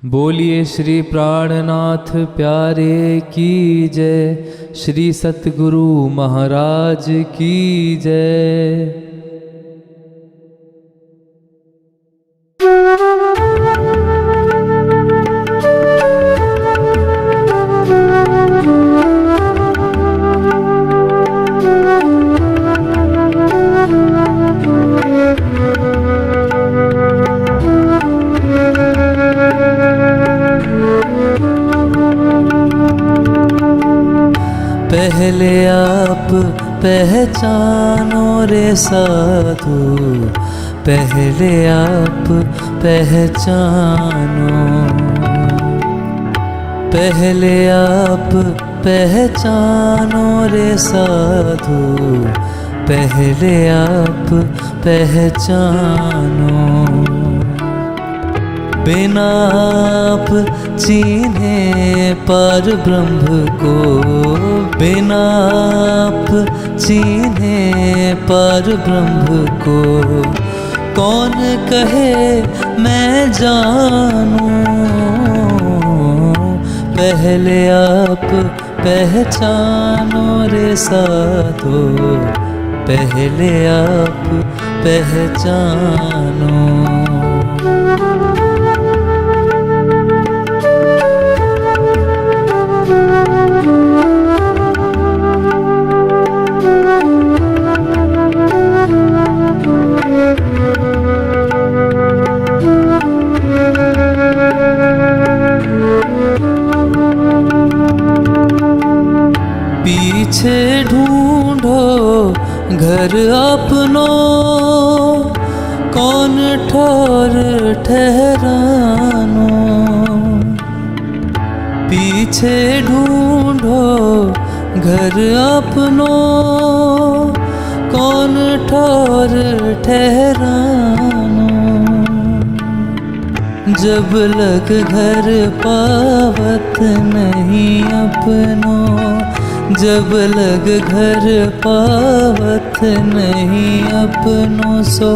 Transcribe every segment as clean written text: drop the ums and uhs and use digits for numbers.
बोलिए श्री प्राणनाथ प्यारे की जय, श्री सतगुरु महाराज की जय। पहले आप पहचानो रे साधु, पहले आप पहचानो, पहले आप पहचानो रे साधु, पहले आप पहचानो। बिना आप चीन्हे पर ब्रह्म को, बिना आप चीन्हे पर ब्रह्म को, कौन कहे मैं जानूं। पहले आप पहचानो रे साधो, पहले आप पहचानो। पीछे ढूंढो घर अपनो, कौन ठौर ठहरानो। पीछे ढूंढो घर अपनो, कौन ठौर ठहरानो। जब लग घर पावत नहीं अपनो, जब लग घर पावत नहीं अपनो, सो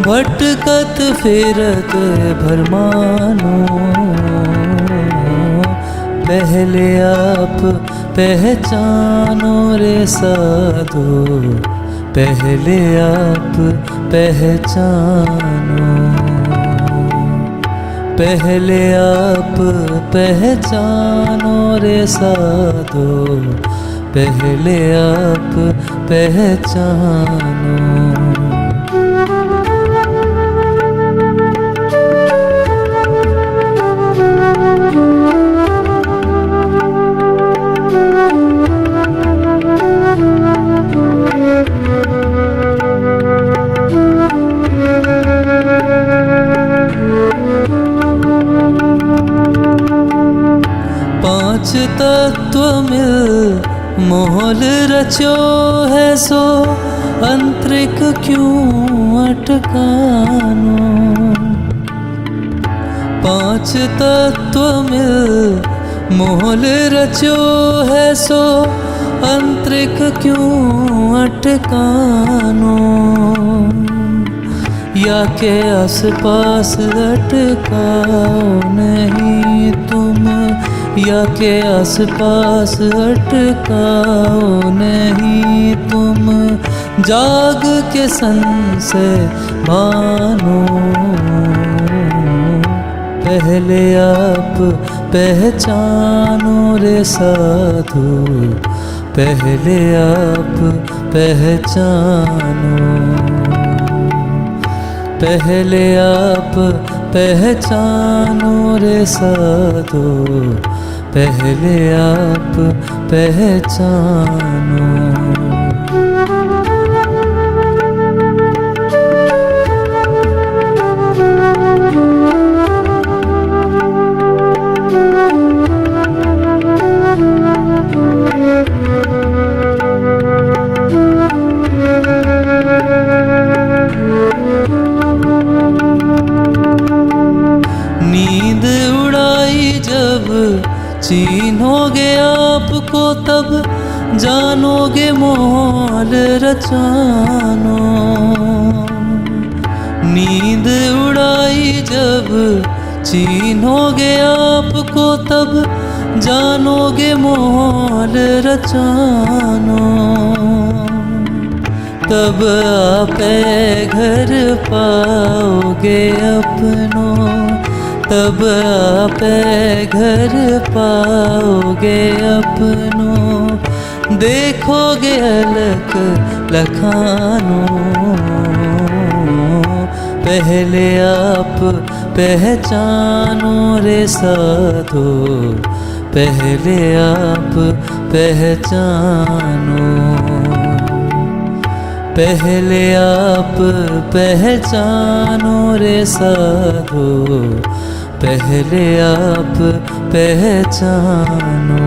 भटकत फिरत भरमानो। पहले आप पहचानो रे साधो, पहले आप पहचानो। पहले आप पहचानो रे साधो, पहले आप पहचानो। पांच तत्व मिल मोल रचो है, सो अंतरिक क्यों अटकानो। पांच तत्व मिल मोल रचो है, सो अंतरिक क्यों अटकानो। या के आस पास अटकाओ नहीं तुम, या के आस पास अटकाओ नहीं तुम। जाग के संशय मानो, पहले आप पहचानो रे साधु, पहले आप पहचानो। पहले आप पहचानो रे साधो, पहले आप पहचानो। नींद उड़ाई जब चीन्होगे आपको, तब जानोगे मोल रचानो। नींद उड़ाई जब चीन्होगे आपको तब जानोगे मोल रचानो। तब आपे घर पाओगे अपनो, तब आपे घर पाओगे अपनो। देखोगे अलग लखानो, पहले आप पहचानो रे साधो, पहले आप पहचानो। पहले आप पहचानो रे साधो, पहले आप पहचानो।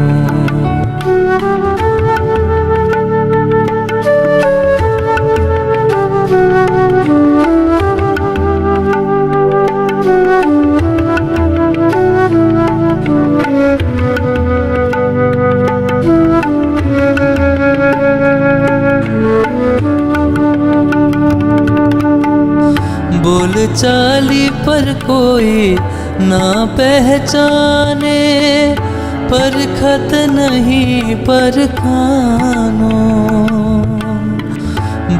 बोल चाली पर कोई ना पहचाने, परखत नहीं परखानो।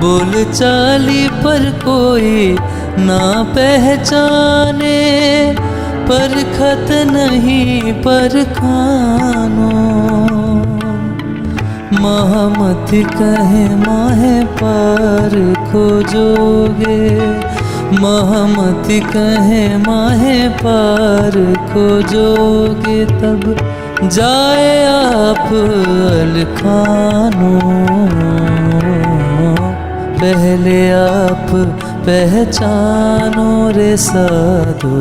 बोल चाली पर कोई ना पहचाने, परखत नहीं परखानो। महामति कहे माहे पार खोजोगे, महामति कहे माहे पार खोजोगे। तब जाए आप अलखानो, पहले आप पहचानो रे साधो,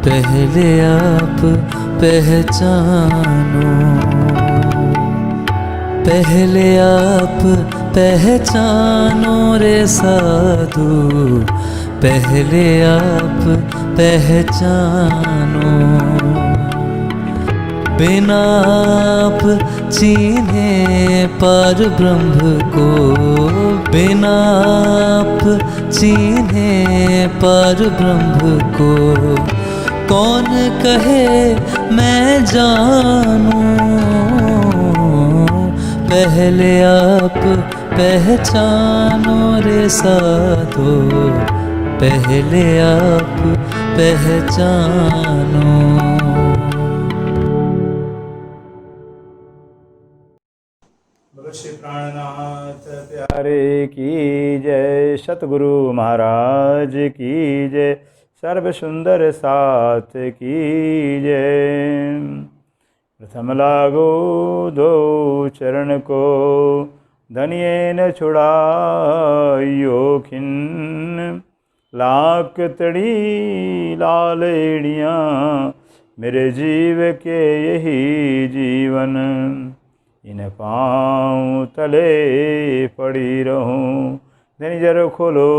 पहले आप पहचानो। पहले आप पहचानो रे साधु, पहले आप पहचानो। बिना आप चीन्हे पर ब्रह्म को, बिना आप चीन्हे पर ब्रह्म को। कौन कहे मैं जानूं, पहले आप पहचानो रे साधो, पहले आप पहचानो। श्री प्राणनाथ प्यारे की जय, सतगुरु महाराज की जय, सर्व सुंदर साथ की जय। प्रथम लागो दो चरण को, धनिये न छुड़ाइयो खिन्न। लाख तड़ी लाल एड़ियाँ, मेरे जीव के यही जीवन। इन पाँव तले पड़ी रहूं, धनी जर खोलो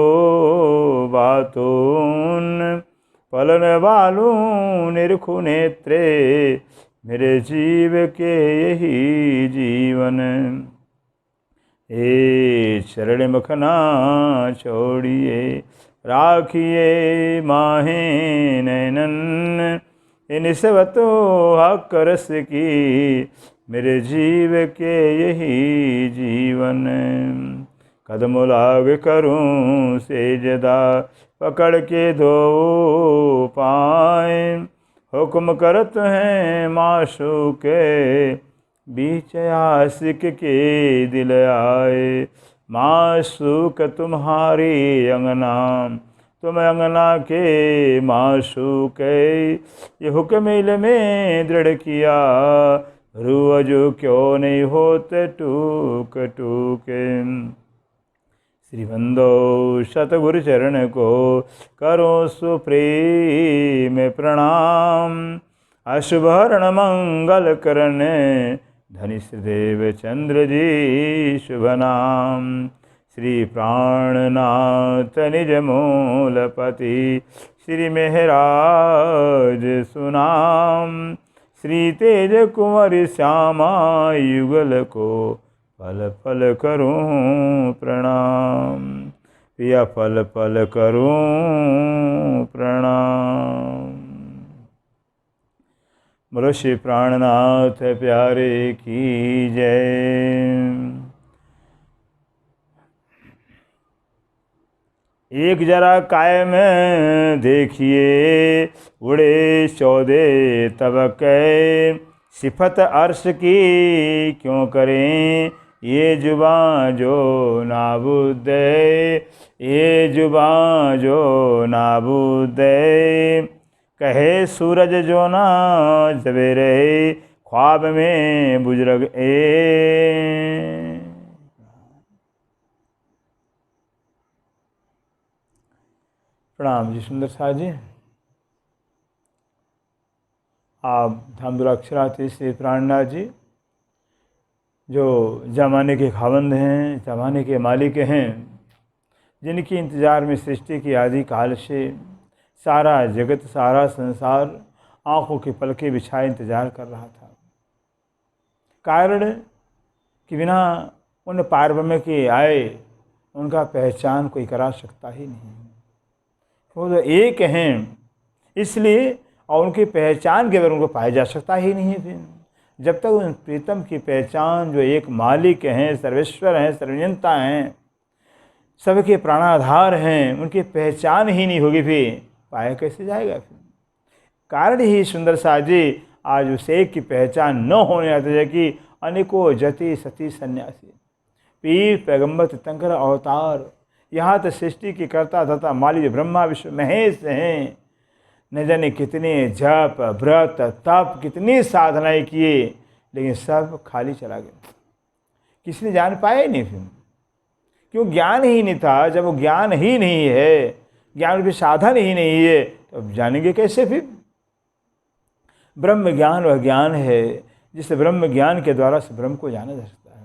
बातून। पलन बालू निरखु नेत्रे, मेरे जीव के यही जीवन। ए चरण मखना छोड़िए, राखिए माहे नैनन। इन सबतो हक रस की, मेरे जीव के यही जीवन। कदम लाग करूं सेजदा, पकड़ के दो पाए। हुक्म करत हैं माशूके, बीच आशिक के दिल आए। माशूक तुम्हारी अंगना, तुम अंगना के माशूके। ये हुक्म इल में दृढ़ किया, रूह जो क्यों नहीं होते टूक टूके। श्री बंदो सतगुरु चरण को, करो सुप्रेम प्रणाम। अशुभरण मंगल करने, धनी श्रीदेव चंद्र जी शुभ नाम। श्री प्राणनाथ निज मूलपति, श्री मेहराज सुनाम। श्री तेज कुंवर श्यामा युगल को, पल पल करूं प्रणाम। पिया पल पल करूं प्रणाम। बोलो श्री प्राणनाथ प्यारे की जय। एक जरा कायम देखिए उड़े 14 तबके, सिफत अर्श की क्यों करें ये जुबां जो नाबुद है, ये जुबां जो नाबुद है। कहे सूरज जो ना जबे रहे ख्वाब में बुजुर्ग प्रणाम जी सुंदर साह जी। आप धामदुला अक्षराती श्री प्राणनाथ जी जो ज़माने के खावंद हैं, ज़माने के मालिक हैं, जिनकी इंतज़ार में सृष्टि की आदि काल से सारा जगत, सारा संसार आँखों की पलकें बिछाए इंतज़ार कर रहा था। कारण कि बिना उन पारब्रह्म के आए उनका पहचान कोई करा सकता ही नहीं। वो तो एक हैं, इसलिए और उनकी पहचान के बगैर उनको पाया जा सकता ही नहीं है। फिर जब तक उन प्रीतम की पहचान जो एक मालिक हैं, सर्वेश्वर हैं, सर्वनियंता हैं, सबके प्राणाधार हैं, उनकी पहचान ही नहीं होगी फिर पाया कैसे जाएगा। फिर कारण ही सुंदर साह जी आज उस एक की पहचान न होने आते है कि अनेकों जति सती सन्यासी पीर पैगंबर तीर्थंकर अवतार, यहाँ तक सृष्टि के कर्ता दाता मालिक ब्रह्मा विष्णु महेश हैं, न जाने कितने जप व्रत तप कितनी साधनाएं किए, लेकिन सब खाली चला गया, किसी ने जान पाया ही नहीं। फिर क्यों? ज्ञान ही नहीं था। जब वो ज्ञान ही नहीं है, ज्ञान भी साधन ही नहीं है, तो अब जानेंगे कैसे? फिर ब्रह्म ज्ञान वह ज्ञान है जिस ब्रह्म ज्ञान के द्वारा से ब्रह्म को जाना जा सकता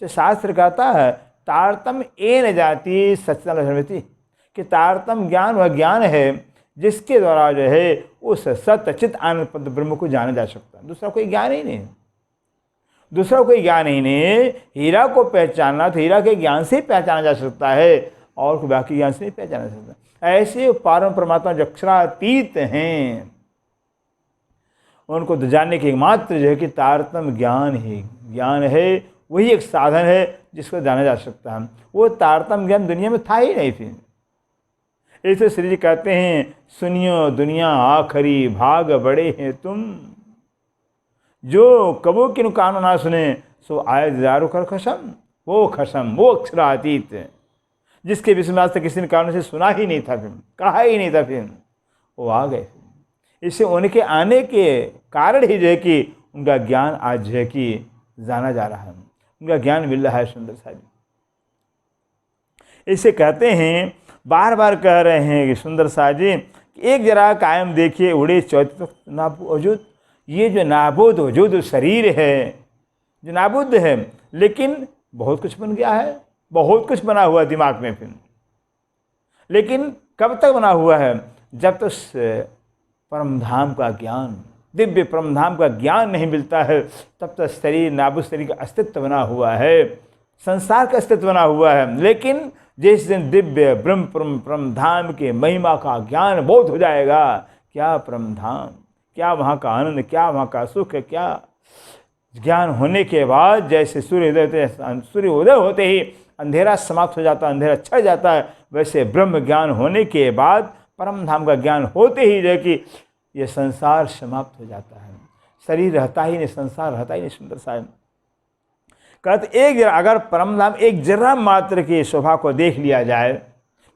है। शास्त्र कहता है तारतम ए न जाति सच्चिदानंद सर्वमिति, कि तारतम ज्ञान वह ज्ञान है जिसके द्वारा जो है उस सत्य चित आनंद पद ब्रह्म को जाना जा सकता है। दूसरा कोई ज्ञान ही नहीं, दूसरा कोई ज्ञान ही नहीं। हीरा को पहचानना तो हीरा के ज्ञान से ही पहचाना जा सकता है, और कोई बाकी ज्ञान से नहीं पहचाना जा सकता। ऐसे पारम परमात्मा जो अक्षरातीत हैं, उनको तो जानने के एकमात्र जो है कि तारतम ज्ञान ही ज्ञान है, वही एक साधन है जिसको जाना जा सकता है। वो तारतम ज्ञान दुनिया में था ही नहीं। फिर ऐसे श्री जी कहते हैं सुनियो दुनिया आखरी भाग बड़े हैं तुम, जो कबो किन कानो ना सुने सो आए दारो कर खसम। वो खसम वो अक्षरातीत जिसके विश्वास से किसी ने कानों से सुना ही नहीं था, फिर कहा ही नहीं था, फिर वो आ गए। इससे उनके आने के कारण ही जो है कि उनका ज्ञान आज जो है कि जाना जा रहा है, उनका ज्ञान मिल रहा है। सुंदर साहब इसे कहते हैं, बार बार कह रहे हैं कि सुंदर साहब जी एक जरा कायम देखिए उड़े 14 नाबुद। ये जो नाबुद वजूद शरीर है, जो नाबुद है, लेकिन बहुत कुछ बन गया है, बहुत कुछ बना हुआ दिमाग में। फिर लेकिन कब तक बना हुआ है? जब तक परमधाम का ज्ञान, दिव्य परमधाम का ज्ञान नहीं मिलता है, तब तक शरीर नाबुद शरीर का अस्तित्व बना हुआ है, संसार का अस्तित्व बना हुआ है। लेकिन जिस दिन दिव्य ब्रह्म परमधाम के महिमा का ज्ञान बोध हो जाएगा, क्या परमधाम, क्या वहाँ का आनंद, क्या वहाँ का सुख, क्या ज्ञान होने के बाद जैसे सूर्योदय होते ही अंधेरा समाप्त हो जाता है, अंधेरा छट जाता है, वैसे ब्रह्म ज्ञान होने के बाद परम धाम का ज्ञान होते ही जो कि ये संसार समाप्त हो जाता है, शरीर रहता ही नहीं, संसार रहता ही नहीं। सुंदर साहब कहते एक जरा अगर परम धाम एक जरा मात्र की शोभा को देख लिया जाए,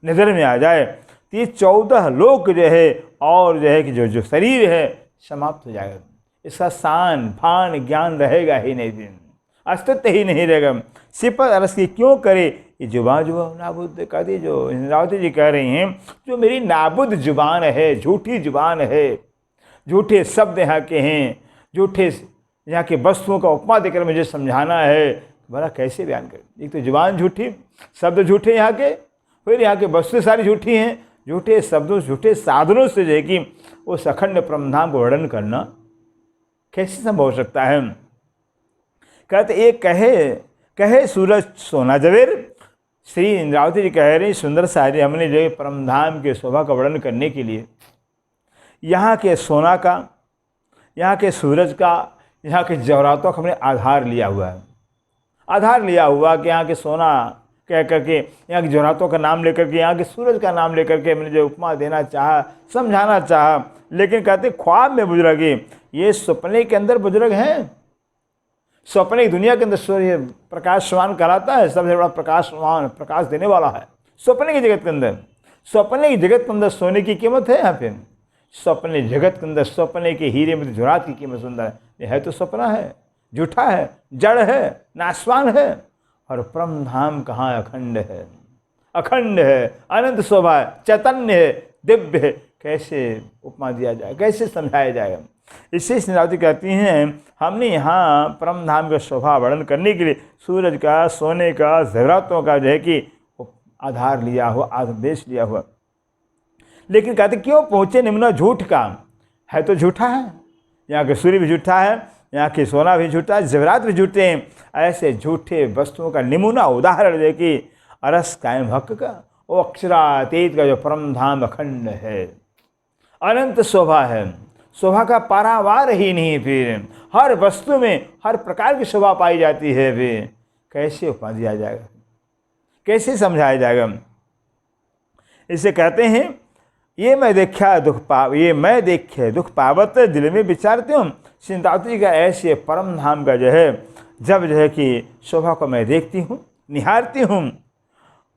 नजर में आ जाए, तो ये 14 लोक जो है और जो है कि जो शरीर है समाप्त हो जाएगा। इसका शान भान ज्ञान रहेगा ही नहीं, दिन अस्तित्व ही नहीं रहेगा। सिपत अरस की क्यों करे ये जुबान नाबुद कहती, जो इंद्रावती जी कह रही हैं, जो मेरी नाबुद जुबान है, झूठी जुबान है, झूठे शब्द यहाँ के हैं, झूठे यहाँ के वस्तुओं का उपमा देकर मुझे समझाना है, भला कैसे बयान करें। एक तो जुबान झूठी, शब्द झूठे यहाँ के, फिर यहाँ के वस्तु सारी झूठी हैं, झूठे शब्दों झूठे साधनों से जो है कि उस अखंड परमधाम को वर्णन करना कैसे संभव हो सकता है। कहते एक कहे सूरज सोना जवेर। श्री इंद्रावती जी कह रही सुंदर साहब, हमने जो परमधाम के शोभा का वर्णन करने के लिए यहाँ के सोना का, यहाँ के सूरज का, यहाँ के जवाहरातों का हमने आधार लिया हुआ है। आधार लिया हुआ कि यहाँ के सोना कह करके, यहाँ के जवाहरातों का नाम लेकर के, यहाँ के सूरज का नाम लेकर के मैंने जो उपमा देना चाहा, समझाना चाहा, लेकिन कहते ख्वाब में बुजुर्ग, ये सपने के अंदर बुजुर्ग हैं। सपने की दुनिया के अंदर सूर्य प्रकाशवान कहलाता है, सबसे बड़ा प्रकाशवान, प्रकाश देने वाला है सपने की जगत के अंदर। सपने की जगत के अंदर सोने की कीमत है। यहाँ पे सपने जगत के अंदर सपने के हीरे में जवाहरात की कीमत सुंदर है। ये है तो सपना है, झूठा है, जड़ है, नाशवान है। और परम धाम कहाँ अखंड है, अखंड है, अनंत शोभा है, चैतन्य है, दिव्य है। कैसे उपमा दिया जाए, कैसे समझाया जाएगा। इससे श्रीनाथ कहती हैं हमने यहाँ परम धाम का शोभा वर्णन करने के लिए सूरज का, सोने का, जवाहरातों का जो है कि आधार लिया हुआ, आदेश लिया हुआ। लेकिन कहते क्यों पहुँचे निम्न झूठ का, है तो झूठा है। यहाँ के सूर्य भी झूठा है, यहाँ के सोना भी झूठा है, जवाहरात भी झूठे हैं। ऐसे झूठे वस्तुओं का निमूना उदाहरण है कि अरस कायम हक का, वो अक्षरातीत का जो परम धाम अखंड है, अनंत शोभा है, शोभा का पारावार ही नहीं। फिर हर वस्तु में हर प्रकार की शोभा पाई जाती है। फिर कैसे उपमा दिया जाएगा, कैसे समझाया जाएगा। इसे कहते हैं ये मैं देखे दुख पावत दिल में विचारते हूँ। सिंतावती का ऐसे परम धाम का जो है, जब जो है कि शोभा को मैं देखती हूँ, निहारती हूँ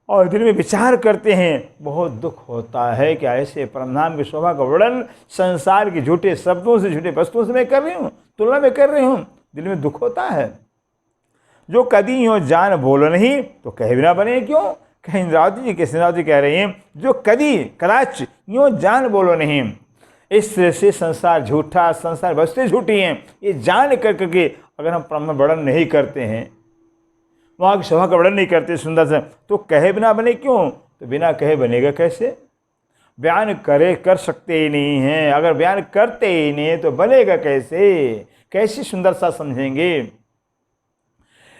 और दिल में विचार करते हैं, बहुत दुख होता है कि ऐसे परम धाम की शोभा का वर्णन संसार के झूठे शब्दों से, झूठे वस्तुओं से मैं कर रही हूँ, तुलना में कर रही हूँ। दिल में दुख होता है। जो कदी यूँ जान बोलो नहीं तो कहे बिना बने क्यों। कहीं इंद्रावती जी के सिंधावती कह रही हैं जो कदी कदाच यूँ जान बोलो नहीं। इस तरह से संसार झूठा, संसार वस्तुएं झूठी हैं, ये जान कर करके अगर हम परम वर्णन नहीं करते हैं, वहाँ की शोभा का वर्णन नहीं करते सुंदर से, तो कहे बिना बने क्यों। तो बिना कहे बनेगा कैसे। बयान कर सकते ही नहीं हैं। अगर बयान करते ही नहीं तो बनेगा कैसे, कैसी सुंदर सा समझेंगे।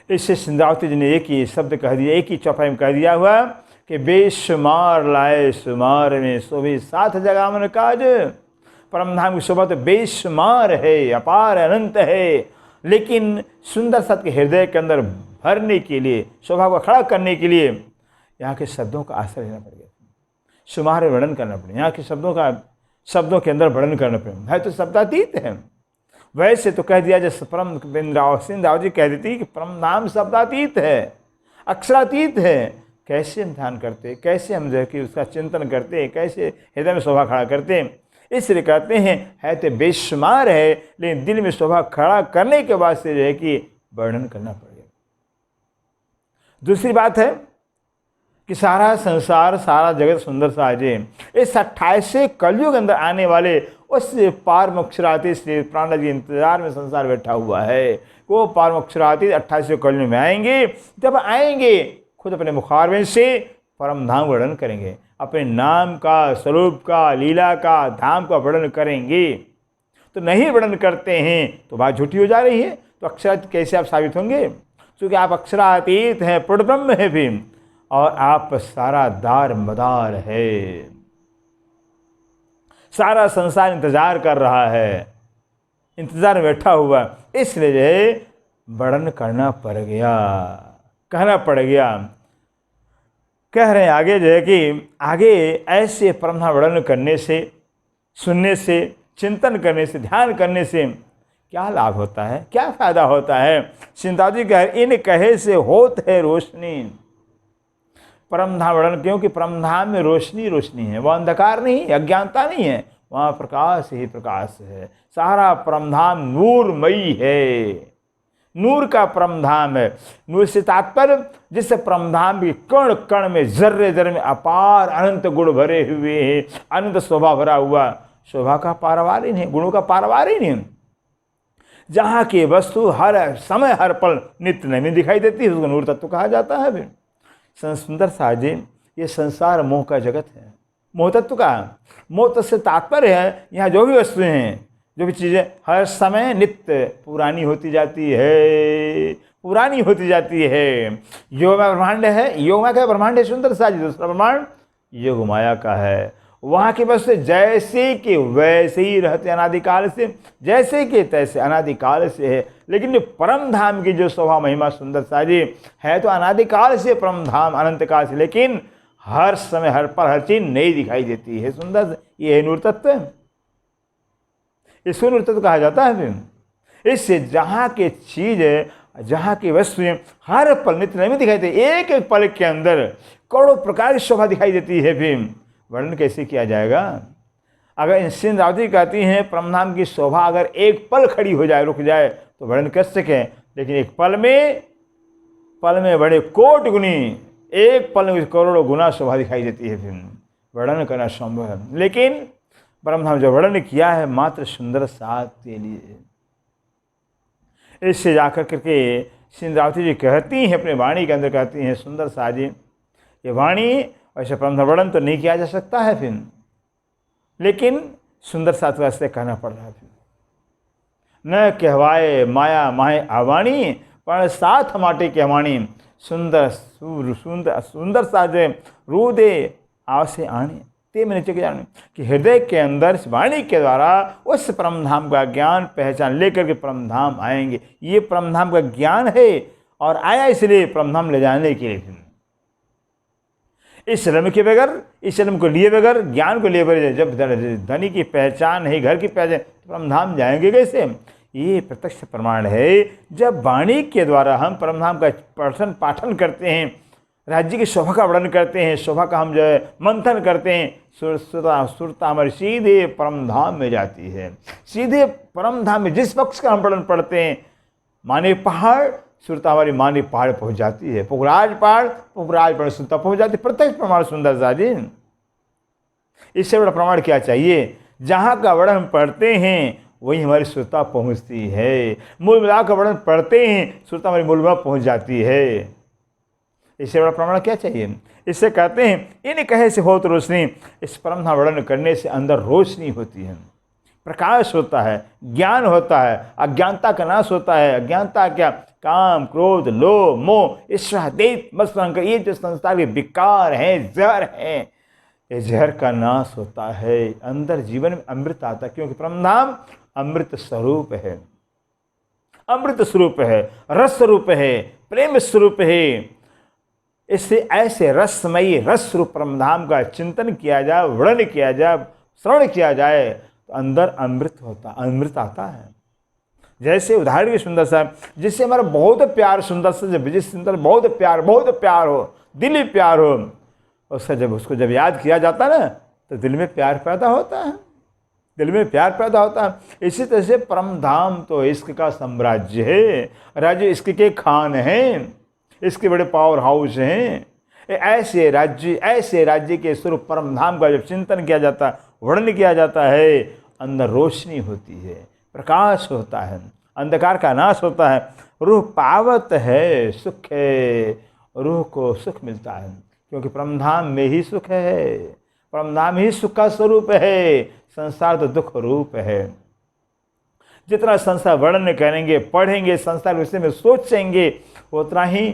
इससे सिंधावती जी ने एक ही शब्द कह दिया, एक ही चौपाई में कह दिया हुआ कि बेशुमार लाए शुमार में शोभे साथ जगावन काज। परम धाम की शोभा तो बेशुमार है, अपार अनंत है, लेकिन सुंदर सत के हृदय के अंदर भरने के लिए, शोभा को खड़ा करने के लिए यहाँ के शब्दों का आश्रय लेना पड़ेगा, शुमार वर्णन करना पड़ेगा। यहाँ के शब्दों के अंदर वर्णन करना पड़ेगा। है तो शब्दातीत है। वैसे तो कह दिया जैसे परम सिंधाव जी कह देती कि परम धाम शब्दातीत है, अक्षरातीत है। कैसे हम ध्यान करते, कैसे हम जो है कि उसका चिंतन करते, कैसे हृदय में शोभा खड़ा करते। इसलिए कहते हैं है तो बेशुमार है, लेकिन दिल में शोभा खड़ा करने के बाद से जो है कि वर्णन करना पड़ेगा। दूसरी बात है कि सारा संसार, सारा जगत सुंदर सा आज इस 28वें कलयुग के अंदर आने वाले उस पारमोक्षराती श्री प्राणनाथ जी इंतजार में संसार बैठा हुआ है। वो पारमोक्षराती 28वें कलयुग में आएंगे। जब आएंगे खुद अपने मुखारबिंद से परम धाम वर्णन करेंगे, अपने नाम का, स्वरूप का, लीला का, धाम का वर्णन करेंगे। तो नहीं वर्णन करते हैं तो बात झूठी हो जा रही है। तो अक्षरातीत कैसे आप साबित होंगे, क्योंकि आप अक्षरातीत हैं, पूर्ण ब्रह्म है भी, और आप सारा दार मदार है। सारा संसार इंतजार कर रहा है, इंतजार में बैठा हुआ, इसलिए जो है वर्णन करना पड़ गया, कहना पड़ गया। कह रहे हैं आगे जो है कि आगे ऐसे परम धाम वर्णन करने से, सुनने से, चिंतन करने से, ध्यान करने से क्या लाभ होता है, क्या फायदा होता है। सिंधाव जी कह इन कहे से होत है रोशनी। परम धाम वर्णन, क्योंकि परम धाम में रोशनी रोशनी है, वह अंधकार नहीं, अज्ञानता नहीं है, वहाँ प्रकाश ही प्रकाश है। सारा परम धाम नूरमयी है, नूर का परम धाम है। नूर से तात्पर्य जिस परम धाम की कण कण में, जर्रे जर्रे में अपार अनंत गुण भरे हुए हैं, अनंत शोभा भरा हुआ। शोभा का पारावार ही नहीं, गुणों का पारावार ही नहीं। जहाँ की वस्तु हर समय हर पल नित्य नवीन दिखाई देती है, उसको नूर तत्व कहा जाता है। फिर सुंदर साजे ये संसार मोह का जगत है, मोह तत्व का। मोह तत्व से तात्पर्य है यहाँ जो भी वस्तुएं हैं, जो भी चीज़ें हर समय नित्य पुरानी होती जाती है, पुरानी होती जाती है। योग ब्रह्मांड है, योग माया का ब्रह्मांड है सुंदर साजी। दूसरा ब्रह्मांड योग माया का है, वहाँ की वस्तु जैसे कि वैसे ही रहते अनादिकाल से, जैसे कि तैसे अनादिकाल से है। लेकिन जो परम धाम की जो शोभा महिमा सुंदर साजी है तो अनादिकाल से परम धाम अनंत काल से, लेकिन हर समय हर पर हर चीज नई दिखाई देती है सुंदर। ये है नूर तत्व, इसको नूर तत्व कहा जाता है। फिर इससे जहाँ की चीज जहाँ की वस्तुएं हर पल नित्य नई दिखाई देती है, एक एक पल के अंदर करोड़ों प्रकार की शोभा दिखाई देती है। फिर वर्णन कैसे किया जाएगा? अगर सिंधरावती कहती हैं परमधाम की शोभा अगर एक पल खड़ी हो जाए, रुक जाए, तो वर्णन कर सकें, लेकिन एक पल में बड़े कोट गुनी, एक पल में करोड़ों गुना शोभा दिखाई देती है। फिर वर्णन करना संभव है, लेकिन परमधाम जो वर्णन किया है मात्र सुंदर साथ के लिए। इससे जाकर करके सिंधरावती जी कहती हैं, अपने वाणी के अंदर कहती हैं, सुंदर सा जी ये वाणी वैसे परमधाम वर्णन तो नहीं किया जा सकता है फिर, लेकिन सुंदर साथ वास्ते कहना पड़ रहा है। फिर न कहवाए माया माहे आवाणी, पर साथ माटे कहवाणी, सुंदर सुंदर सुंदर साजे रूदे आवसे आने। ते मैंने चुके जाने कि हृदय के अंदर इस वाणी के द्वारा उस परमधाम का ज्ञान पहचान लेकर के परमधाम आएंगे। ये परमधाम का ज्ञान है और आया इसलिए परमधाम ले जाने के लिए। इस जन्म के बगैर, इस जन्म को लिए बगैर, ज्ञान को लिए बगैर, जब धनी की पहचान है, घर की पहचान, तो परमधाम जाएंगे कैसे? ये प्रत्यक्ष प्रमाण है। जब वाणी के द्वारा हम परमधाम का पठन पाठन करते हैं, राज्य की शोभा का वर्णन करते हैं, शोभा का हम जो है मंथन करते हैं, सुरता हमारी सीधे परमधाम में जाती है। सीधे परमधाम में जिस पक्ष का हम वर्णन पढ़ते हैं, माने पहाड़, सुरता हमारी मानी पहाड़ पहुंच जाती है, पुखराज पहाड़ सुरता पहुंच जाती है। प्रत्यक्ष प्रमाण सुंदर सा जी, इससे बड़ा प्रमाण क्या चाहिए? जहाँ का वर्णन हम पढ़ते हैं वही हमारी सुरता पहुंचती है। मूल मिला का वर्णन पढ़ते हैं, सुरता हमारी मूल में पहुंच जाती है। इससे बड़ा प्रमाण क्या चाहिए? इससे कहते हैं इन कहे से हो तो रोशनी, इस परमधाम वर्णन करने से अंदर रोशनी होती है, प्रकाश होता है, ज्ञान होता है, अज्ञानता का नाश होता है। अज्ञानता क्या? काम, क्रोध, लोभ, मोह, ईर्ष्या, देश, मत्सर, ये जो संसार के विकार हैं, जहर हैं, ये जहर का नाश होता है। अंदर जीवन में अमृत आता है, क्योंकि परमधाम अमृत स्वरूप है, अमृत स्वरूप है, रस स्वरूप है, प्रेम स्वरूप है। इससे ऐसे रसमयी रस रूप परमधाम का चिंतन किया जाए, वर्णन किया जाए, श्रवण किया जाए, तो अंदर अमृत होता, अमृत आता है। जैसे उदाहरण की सुंदर सा, जिससे हमारा बहुत प्यार सुंदर सा, जब जिस सुंदर बहुत प्यार हो, दिली प्यार हो, उसका जब उसको जब याद किया जाता है ना, तो दिल में प्यार पैदा होता है, दिल में प्यार पैदा होता है। इसी तरह से परमधाम तो इश्क का साम्राज्य है, राज्य इश्क के खान हैं, इसके बड़े पावर हाउस हैं। ऐसे राज्य के स्वरूप परमधाम का जब चिंतन किया जाता है, वर्णन किया जाता है, अंदर रोशनी होती है, प्रकाश होता है, अंधकार का नाश होता है, रूह पावत है, सुख है, रूह को सुख मिलता है, क्योंकि परमधाम में ही सुख है, परमधाम ही सुख का स्वरूप है। संसार तो दुख रूप है। जितना संसार वर्णन करेंगे, पढ़ेंगे, संसार विषय में सोचेंगे, उतना ही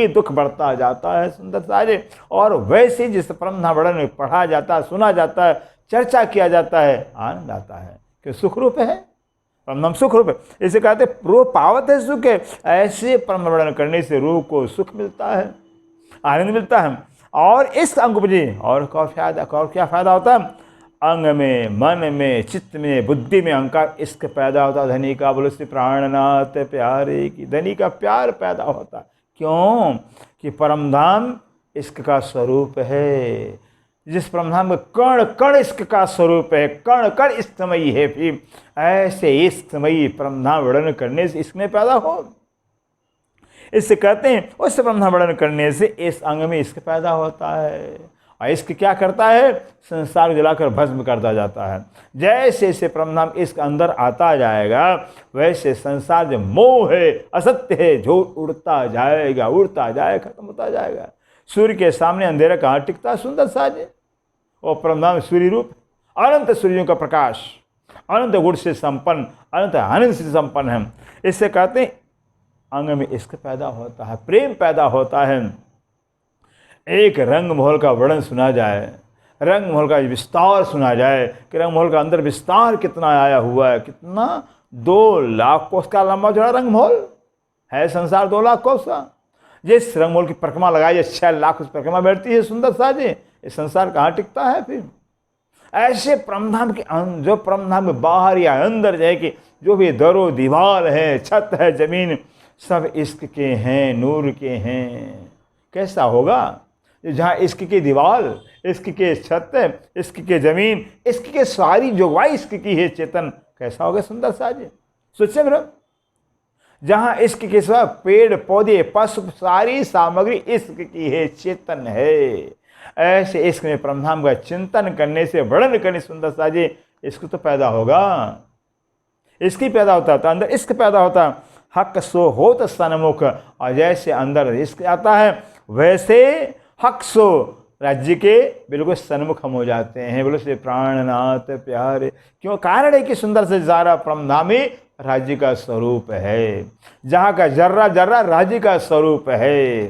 दुख बढ़ता जाता है सुंदर सारे। और वैसे जिस परमधाम वर्णन में पढ़ा जाता है, सुना जाता है, चर्चा किया जाता है, आनंद आता है, कि सुख रूप है, परमधाम सुख रूप है। इसे कहते रूह पावत है, सुख है। ऐसे परम वर्णन करने से रूह को सुख मिलता है, आनंद मिलता है। और इस अंग जी और क्या फायदा होता है? अंग में, मन में, चित्त में, बुद्धि में अहंकार इश्क पैदा होता है। धनी का बोलो श्री प्राणनाथ प्यारे की, धनी का प्यार पैदा होता है। क्यों? कि परमधाम इश्क का स्वरूप है। जिस परमधाम में कण कण इश्क का स्वरूप है, कण कण इश्कमयी है। फिर ऐसे इश्कमयी परमधाम वर्णन करने से इश्क में पैदा हो। इससे कहते हैं उस परमधाम वर्णन करने से इस अंग में इश्क पैदा होता है। और इश्क क्या करता है? संसार जलाकर भस्म करता जाता है। जैसे जैसे परमधाम इश्क अंदर आता जाएगा, वैसे संसार जो मोह है, असत्य है, जो उड़ता जाएगा, खत्म होता जाएगा। सूर्य के सामने अंधेरा कहाँ टिकता? सुंदर साज और परमधाम सूर्य रूप, अनंत सूर्यों का प्रकाश, अनंत गुण से संपन्न, अनंत आनंद से संपन्न है। इससे कहते हैं अंग में इश्क पैदा होता है, प्रेम पैदा होता है। एक रंग महल का वर्णन सुना जाए, रंग महल का विस्तार सुना जाए कि रंग महल का अंदर विस्तार कितना आया हुआ है, कितना 2 लाख कोस का लंबा चौड़ा रंग महल है। संसार 2 लाख कोस का। जिस रंग महल की परिक्रमा लगाई 6 लाख उस परिक्रमा बैठती है सुंदर सा जी, ये संसार कहाँ टिकता है फिर। ऐसे परमधाम के जो परमधाम के बाहर या अंदर जाए कि जो भी दरो दीवार है, छत है, जमीन, सब इश्क के हैं, नूर के हैं। कैसा होगा जहाँ इश्क की दीवार, इश्क के छत, इश्क के जमीन, इश्क के सारी जोगवाई इश्क की है चेतन, कैसा होगा सुंदर सा जी। सोचिए मेरा, जहाँ इश्क के सब पेड़ पौधे पशु सारी सामग्री इश्क की है, चेतन है। ऐसे इश्क में परमधाम का चिंतन करने से, वर्णन करने सुंदर सा जी, इश्क तो पैदा होगा। इश्क ही पैदा होता है, तो अंदर इश्क पैदा होता है। हक सो होत सन्मुख, और जैसे अंदर इश्क आता है वैसे हक सो राज्य के बिल्कुल सन्मुख हम हो जाते हैं। बोलो से प्राणनाथ प्यारे, क्यों? कारण है कि सुंदर से सारा परमधाम ही राज्य का स्वरूप है। जहाँ का जर्रा जर्रा राज्य का स्वरूप है।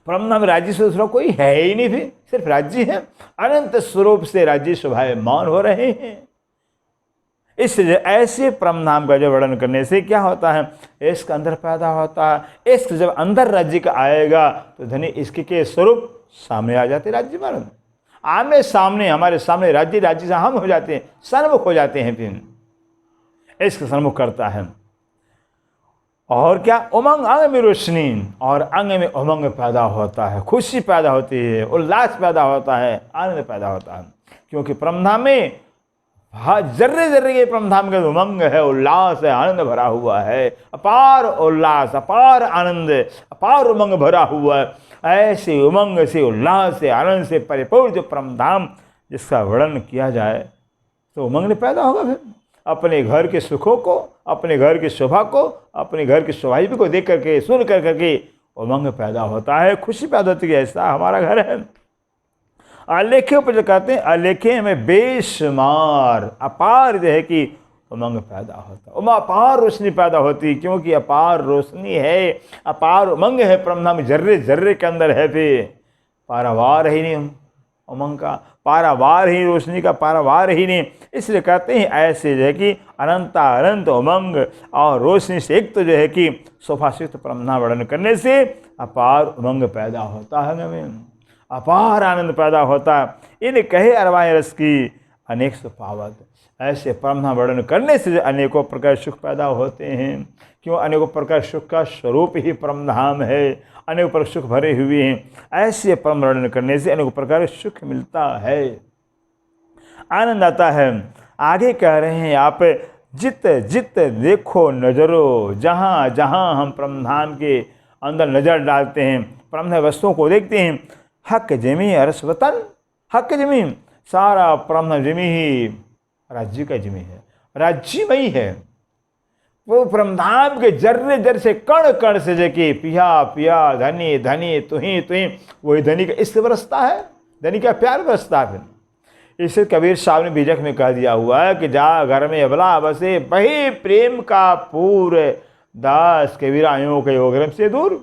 परमधाम राज्य से दूसरा कोई है ही नहीं, फिर सिर्फ राज्य है। अनंत स्वरूप से राज्य शोभायमान हो रहे हैं। इस ऐसे परमधाम का जो वर्णन करने से क्या होता है, इश्क अंदर पैदा होता है। इश्क जब अंदर राज्य का आएगा तो धनी इश्क के स्वरूप सामने आ जाते। राज्य वर्णन आमने सामने, हमारे सामने राज्य, राज्य से हम हो जाते हैं, सन्मुख हो जाते हैं। फिर इश्क सन्मुख करता है। और क्या? उमंग, अंग में रोशनी, और अंग में उमंग पैदा होता है, खुशी पैदा होती है, उल्लास पैदा होता है, आनंद पैदा होता है। क्योंकि परमधाम में जर्रे जर्रे के परमधाम का उमंग है, उल्लास है, आनंद भरा हुआ है। अपार उल्लास, अपार आनंद, अपार उमंग भरा हुआ है। ऐसे उमंग से, उल्लास से, आनंद से परिपूर्ण जो परमधाम जिसका वर्णन किया जाए तो उमंग ने पैदा होगा। फिर अपने घर के सुखों को, अपने घर की शोभा को, अपने घर की शोभाई को देख करके, सुन कर करके उमंग पैदा होता है, खुशी पैदा होती है। ऐसा हमारा घर है। अलेखे पर जो कहते हैं, अलेखे में बेशुमार अपार जो है कि उमंग पैदा होता है, अपार रोशनी पैदा होती, क्योंकि अपार रोशनी है, अपार उमंग है परमधाम जर्रे जर्रे के अंदर है। फिर पारावार ही नहीं उमंग का, पारावार ही रोशनी का, पारावार ही नहीं। इसलिए कहते हैं ऐसे जो है कि अनंत अनंत उमंग और रोशनी से एक तो जो है कि शोभाषित परमधाम वर्णन करने से अपार उमंग पैदा होता है, हमें अपार आनंद पैदा होता है। इन कहे अरवाएं रस की अनेक सुपावत, ऐसे परमधाम वर्णन करने से अनेकों प्रकार सुख पैदा होते हैं। क्यों? अनेकों प्रकार सुख का स्वरूप ही परमधाम है, अनेक प्रकार सुख भरे हुए हैं। ऐसे परम वर्णन करने से अनेक प्रकार सुख मिलता है, आनंद आता है। आगे कह रहे हैं आप, जित जित देखो नजरो, जहाँ जहाँ हम परमधाम के अंदर नजर डालते हैं, परमधाम वस्तुओं को देखते हैं, हक जमी अरस वतन, हक जमी सारा परमधाम जमी ही राज्य का जमी है, राज्यमयी है। वो परमधाम के जर्रे जर से कण कण से जके पिया पिया धनी धनी तुही तुही, वही धनी का इश्क बरसता है, धनी का प्यार बरसता है। इसे कबीर साहब ने बीजक में कह दिया हुआ है कि जा घर में अबला बसे, बही प्रेम का पूर दास कबीरायों के योगरम से दूर।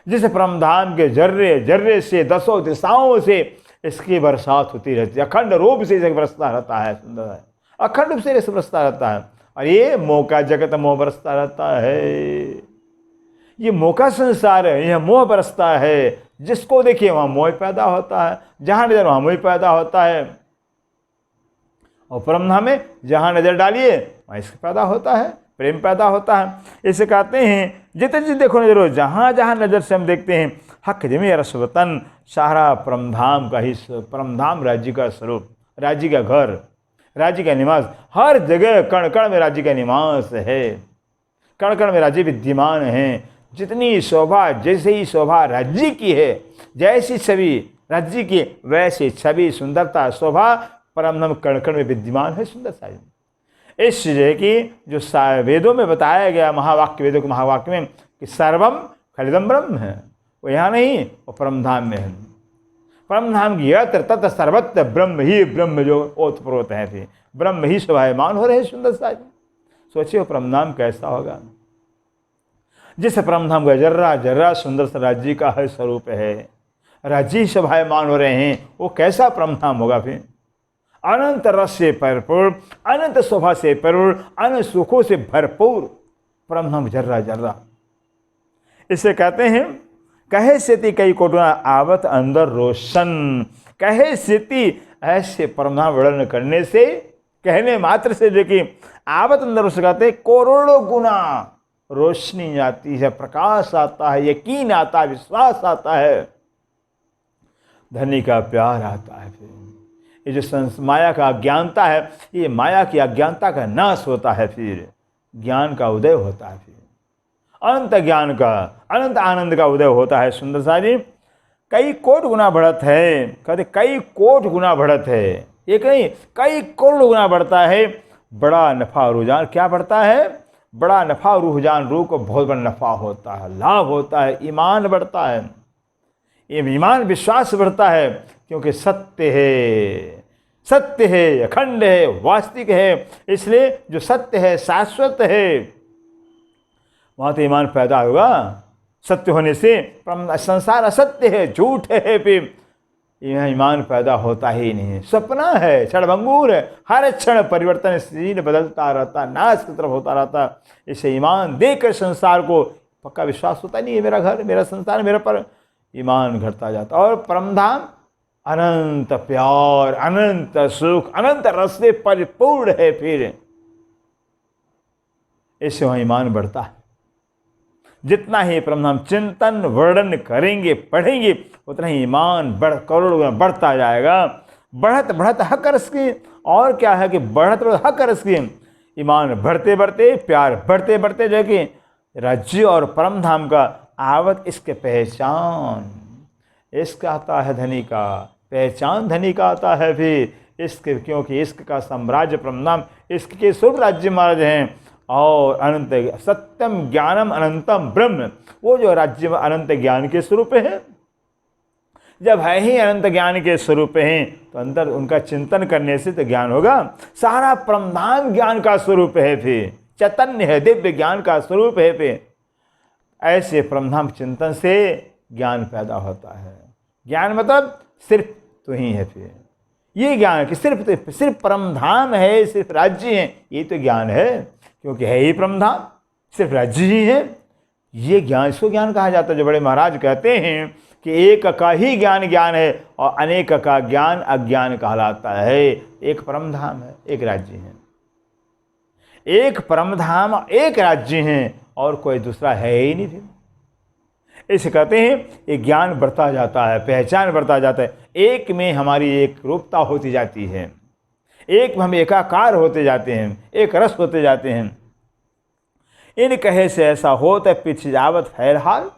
जिस परमधाम के जर्रे जर्रे से दसों दिशाओं से इसकी बरसात होती रहती है, अखंड रूप से इसे बरसता रहता है, सुंदर है, अखंड रूप से इसे बरसता रहता है। और ये मोह का जगत मोह बरसता रहता है, ये मोह का संसार है, यह मोह बरसता है। जिसको देखिए वहाँ मोह पैदा होता है, जहाँ नजर वहाँ मोह पैदा होता है। और परमधाम में जहाँ नजर डालिए वहाँ इसका पैदा होता है, प्रेम पैदा होता है। इसे कहते हैं जितने जितने देखो नजरो, जहाँ जहाँ नजर से हम देखते हैं, हक जमी रस वतन, सारा परमधाम का ही, परमधाम राज्य का स्वरूप, राज्य का घर, राज्य का निवास, हर जगह कण कण में राज्य का निवास है, कण कण में राज्य विद्यमान है। जितनी शोभा, जैसे ही शोभा राज्य की है, जैसी छवि राज्य की, वैसी छवि सुंदरता शोभा परमधाम कण कण में विद्यमान है, सुंदर सा। इस चीज़ की जो वेदों में बताया गया, महावाक्य, वेदों के महावाक्य में कि सर्वम खलिदम ब्रह्म है, वो यहाँ नहीं, वो परमधाम में है। परमधाम की यत्र तत्र सर्वत्र ब्रह्म ही ब्रह्म जो ओतप्रोत है, फिर ब्रह्म ही शोभायमान हो रहे, सुंदर सा। सोचिए परमधाम कैसा होगा, जिस परमधाम का जर्रा जर्रा सुंदर सा राज्य का है स्वरूप है। राज्य शोभायमान हो रहे हैं, वो कैसा परम धाम होगा फिर? अनंत रस से भरपूर, अनंत शोभा से भरपूर, अनंत सुखों से भरपूर परम धाम जर्रा जर्रा। इसे कहते हैं कहे स्थिति कई कोटुना आवत अंदर रोशन। कहे स्थिति ऐसे परम धाम वर्णन करने से, कहने मात्र से देखिए आवत अंदर रोशन कहते हैं करोड़ों गुना रोशनी आती है, प्रकाश आता है, यकीन आता है, विश्वास आता है, धनी का प्यार आता है। फिर ये जो माया का अज्ञानता है, ये माया की अज्ञानता का नाश होता है, फिर ज्ञान का उदय होता है, फिर अनंत ज्ञान का, अनंत आनंद का उदय होता है। सुंदर सा जी, कई कोट गुना बढ़त है, कहते कई कोट गुना बढ़त है, एक नहीं कई करोड़ गुना बढ़ता है। बड़ा नफा रुझान क्या बढ़ता है? बड़ा नफा रुझान रूह को बहुत बड़ा नफा होता है, लाभ होता है, ईमान बढ़ता है, ये ईमान विश्वास बढ़ता है, क्योंकि सत्य है, सत्य है, अखंड है, वास्तविक है। इसलिए जो सत्य है, शाश्वत है, वहाँ तो ईमान पैदा होगा। सत्य होने से संसार असत्य है, झूठ है, फिर यह ईमान पैदा होता ही नहीं। सपना है, क्षणभंगुर है, हर क्षण परिवर्तनशील बदलता रहता, नाश की तरफ होता रहता। इसे ईमान देकर संसार को पक्का विश्वास होता नहीं है, मेरा घर, मेरा संसार, मेरा पर ईमान घटता जाता। और परमधाम अनंत प्यार, अनंत सुख, अनंत रस से परिपूर्ण है, फिर इससे वहाँ ईमान बढ़ता है। जितना ही परमधाम चिंतन वर्णन करेंगे, पढ़ेंगे, उतना ही ईमान करोड़ गुना बढ़ता जाएगा। बढ़त बढ़त हक रस की, और क्या है कि बढ़त बढ़त हक रस की, ईमान बढ़ते बढ़ते, प्यार बढ़ते बढ़ते, जो कि राज्य और परमधाम का आवत इसके पहचान, इश्क आता है धनी का, पहचान धनी का आता है फिर इश्क, क्योंकि इश्क का साम्राज्य परमधाम, इश्क के स्वरूप राज्य महाराज हैं। और अनंत सत्यम ज्ञानम अनंतम ब्रह्म, वो जो राज्य में अनंत ज्ञान के स्वरूप है। जब है ही अनंत ज्ञान के स्वरूप हैं, तो अंदर उनका चिंतन करने से तो ज्ञान होगा। सारा परमधाम ज्ञान का स्वरूप है, फिर चैतन्य है, दिव्य ज्ञान का स्वरूप है। फिर ऐसे परमधाम चिंतन से ज्ञान पैदा होता है। ज्ञान मतलब सिर्फ तो ही है, फिर ये ज्ञान कि सिर्फ परमधाम है, सिर्फ राज्य है, ये तो ज्ञान है, क्योंकि है ही परमधाम, सिर्फ राज्य ही है। ये ज्ञान, इसको ज्ञान कहा जाता है। जो बड़े महाराज कहते हैं कि एक का ही ज्ञान ज्ञान है और अनेक का ज्ञान अज्ञान कहलाता है। एक परमधाम है, एक राज्य है, एक परमधाम, एक राज्य है, और कोई दूसरा है ही नहीं। फिर इसे कहते हैं ये ज्ञान बढ़ता जाता है, पहचान बढ़ता जाता है। एक में हमारी एक रूपता होती जाती है, एक में हम एकाकार होते जाते हैं, एक रस होते जाते हैं। इन कहे से ऐसा होता है पीछे जावत फैलहाल।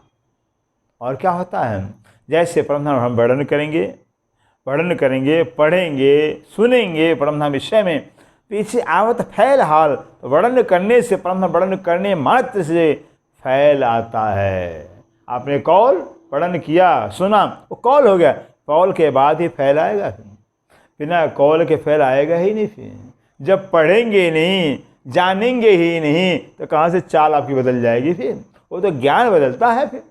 और क्या होता है? जैसे परमधाम हम वर्णन करेंगे, पढ़ेंगे, सुनेंगे परमधाम विषय में, पीछे आवत फैलहाल, तो वर्णन करने से, परमधाम वर्णन करने मात्र से फैल आता है। आपने कौल वर्णन किया, सुना, वो कौल हो गया, कौल के बाद ही फैलाएगा, बिना कौल के फैल आएगा ही नहीं। फिर जब पढ़ेंगे नहीं, जानेंगे ही नहीं, तो कहाँ से चाल आपकी बदल जाएगी? फिर वो तो ज्ञान बदलता है। फिर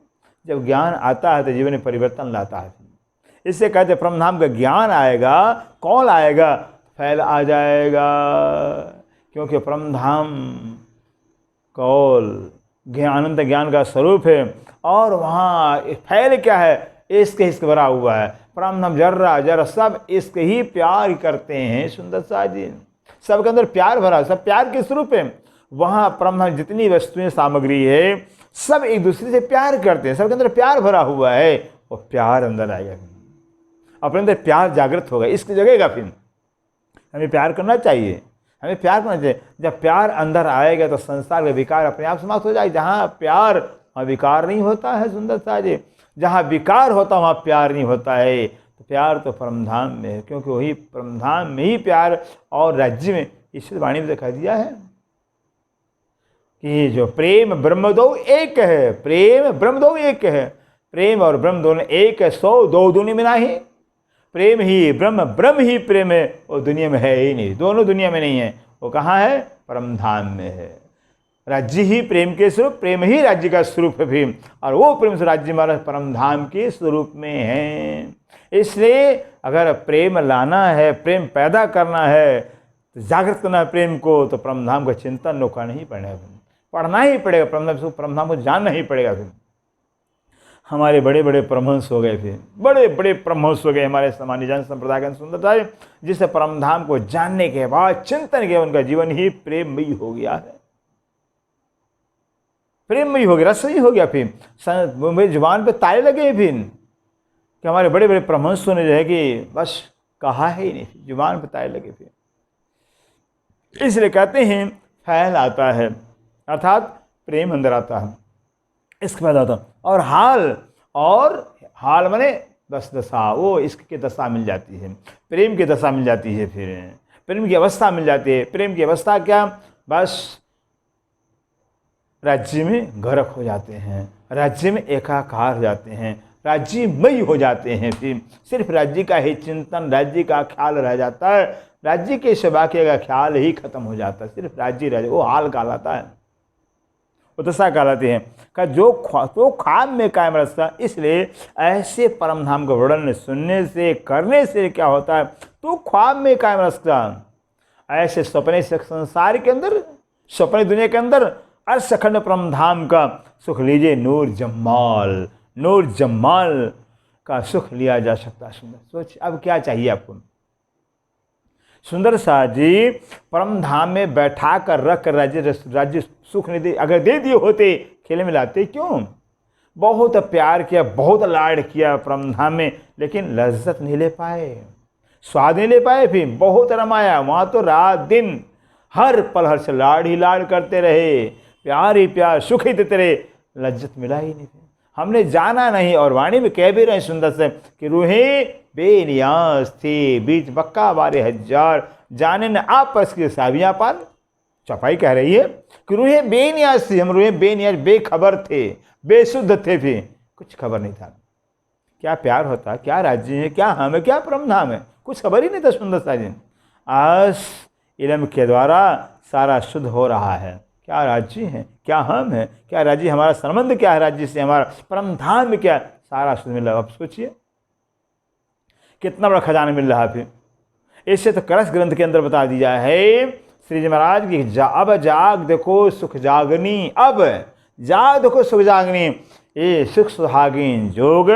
जब ज्ञान आता है तो जीवन में परिवर्तन लाता है। इससे कहते परमधाम का ज्ञान आएगा, कौल आएगा, फैल आ जाएगा, क्योंकि परमधाम कौल अनंत ज्ञान का स्वरूप है। और वहाँ फैल क्या है? इश्क भरा हुआ है। परमधाम जर्रा जरा सब इश्क ही प्यार करते हैं। सुंदर सा जी, सबके अंदर प्यार भरा, सब प्यार के स्वरूप है। वहाँ परमधाम जितनी वस्तुएं सामग्री है, सब एक दूसरे से प्यार करते हैं, सबके अंदर प्यार भरा हुआ है। और प्यार अंदर आएगा, अपने अंदर प्यार जागृत होगा, इश्क जगेगा। फिर हमें प्यार करना चाहिए, हमें प्यार करना चाहिए। जब प्यार अंदर आएगा तो संसार का विकार अपने आप समाप्त हो जाएगा। जहाँ प्यार, वहाँ विकार नहीं होता है। सुंदर सा जी, जहाँ विकार होता वहाँ प्यार नहीं होता है। तो प्यार तो परमधाम में है, क्योंकि वही परमधाम में ही प्यार। और राज्य में ईश्वर वाणी में दिखा दिया है कि जो प्रेम ब्रह्म दो एक है, प्रेम ब्रह्म दो एक है। प्रेम और ब्रह्म दोनों एक है, 100 दो दुनिया में नहीं। प्रेम ही ब्रह्म, ब्रह्म ही प्रेम है, वो दुनिया में है ही नहीं, दोनों दुनिया में नहीं है। वो कहाँ है? परमधाम में है। राज्य ही प्रेम के स्वरूप, प्रेम ही राज्य का स्वरूप है भी, और वो प्रेम से राज्य हमारा परम धाम के स्वरूप में है। इसलिए अगर प्रेम लाना है, प्रेम पैदा करना है, तो जागृत करना है प्रेम को, तो परम धाम का चिंतन करना ही पड़ेगा, पढ़ना ही पड़ेगा, परम धाम को जानना ही पड़ेगा। फिर हमारे बड़े बड़े परमहंस हो गए, फिर बड़े बड़े परमहंस हो गए हमारे सामान्य जन संप्रदाय के सुंदरता है, जिससे परम धाम को जानने के बाद चिंतन के उनका जीवन ही प्रेममयी हो गया है, प्रेममयी हो गया, रसमयी हो गया। फिर मेरी जुबान पे ताले लगे फिर कि हमारे बड़े बड़े परमहंसों ने जो है कि बस कहा है ही नहीं, जुबान पे ताले लगे फिर। इसलिए कहते हैं फैल आता है, अर्थात प्रेम अंदर आता है, इश्क पैदा होता है, और हाल माने बस दशा, वो इश्क की दशा मिल जाती है, प्रेम की दशा मिल जाती है, फिर प्रेम की अवस्था मिल जाती है। प्रेम की अवस्था क्या, बस राज्य में गरक हो जाते हैं, राज्य में एकाकार हो जाते हैं, राज्यमयी हो जाते हैं। फिर सिर्फ राज्य का ही चिंतन, राज्य का ख्याल रह जाता है, राज्य के शबाके का ख्याल ही खत्म हो जाता है, सिर्फ राज्य रह, वो हाल कहलाता है, वो दशा कहलाते हैं का जो तो ख्वाब में कायम रखता। इसलिए ऐसे परम धाम का वर्णन सुनने से, करने से क्या होता है, तो ख्वाब में कायम रखता। ऐसे सपने से संसार के अंदर, सपने दुनिया के अंदर अर्शखंड परम धाम का सुख लीजिए, नूर जमाल, नूर जमाल का सुख लिया जा सकता है। सुंदर सोच, अब क्या चाहिए आपको। सुंदर सा जी परम धाम में बैठा कर रख कर राज्य सुख नहीं दे, अगर दे दिए होते खेले में लाते क्यों। बहुत प्यार किया, बहुत लाड किया परम धाम में, लेकिन लज्जत नहीं ले पाए, स्वाद नहीं ले पाए। फिर बहुत रमाया, वहाँ तो रात दिन हर पल हर से लाड ही लाड करते रहे, प्यार ही प्यार, सुख ही देते रहे, लज्जत मिला ही नहीं। हमने जाना नहीं, और वाणी में कह भी रहे सुंदर से कि रूहें बेनियाज थी, बीच बक्का बारे हजार, जाने न आप पर इसकी सावियाँ पार। चपाई कह रही है कि रूहें बेनियाज थी, हम रूहें बेनियाज, बेखबर थे, बेशुद्ध थे, फिर कुछ खबर नहीं था क्या प्यार होता, क्या राज्य है, क्या हम है, क्या परम धाम है, कुछ खबर ही नहीं था। सुंदर सा जी आज इल्म के द्वारा सारा शुद्ध हो रहा है, क्या राज्य है, क्या हम है, क्या राज्य, हमारा संबंध क्या है राज्य से, हमारा परम धाम में क्या, सारा शुद्ध मिल रहा है। अब सोचिए कितना बड़ा खजाना मिल रहा है। फिर इससे तो कलश ग्रंथ के अंदर बता दिया है श्री जी महाराज की, अब जाग देखो सुख जागनी, अब जाग देखो सुख जागनी, ये सुख सुहागिन जोग,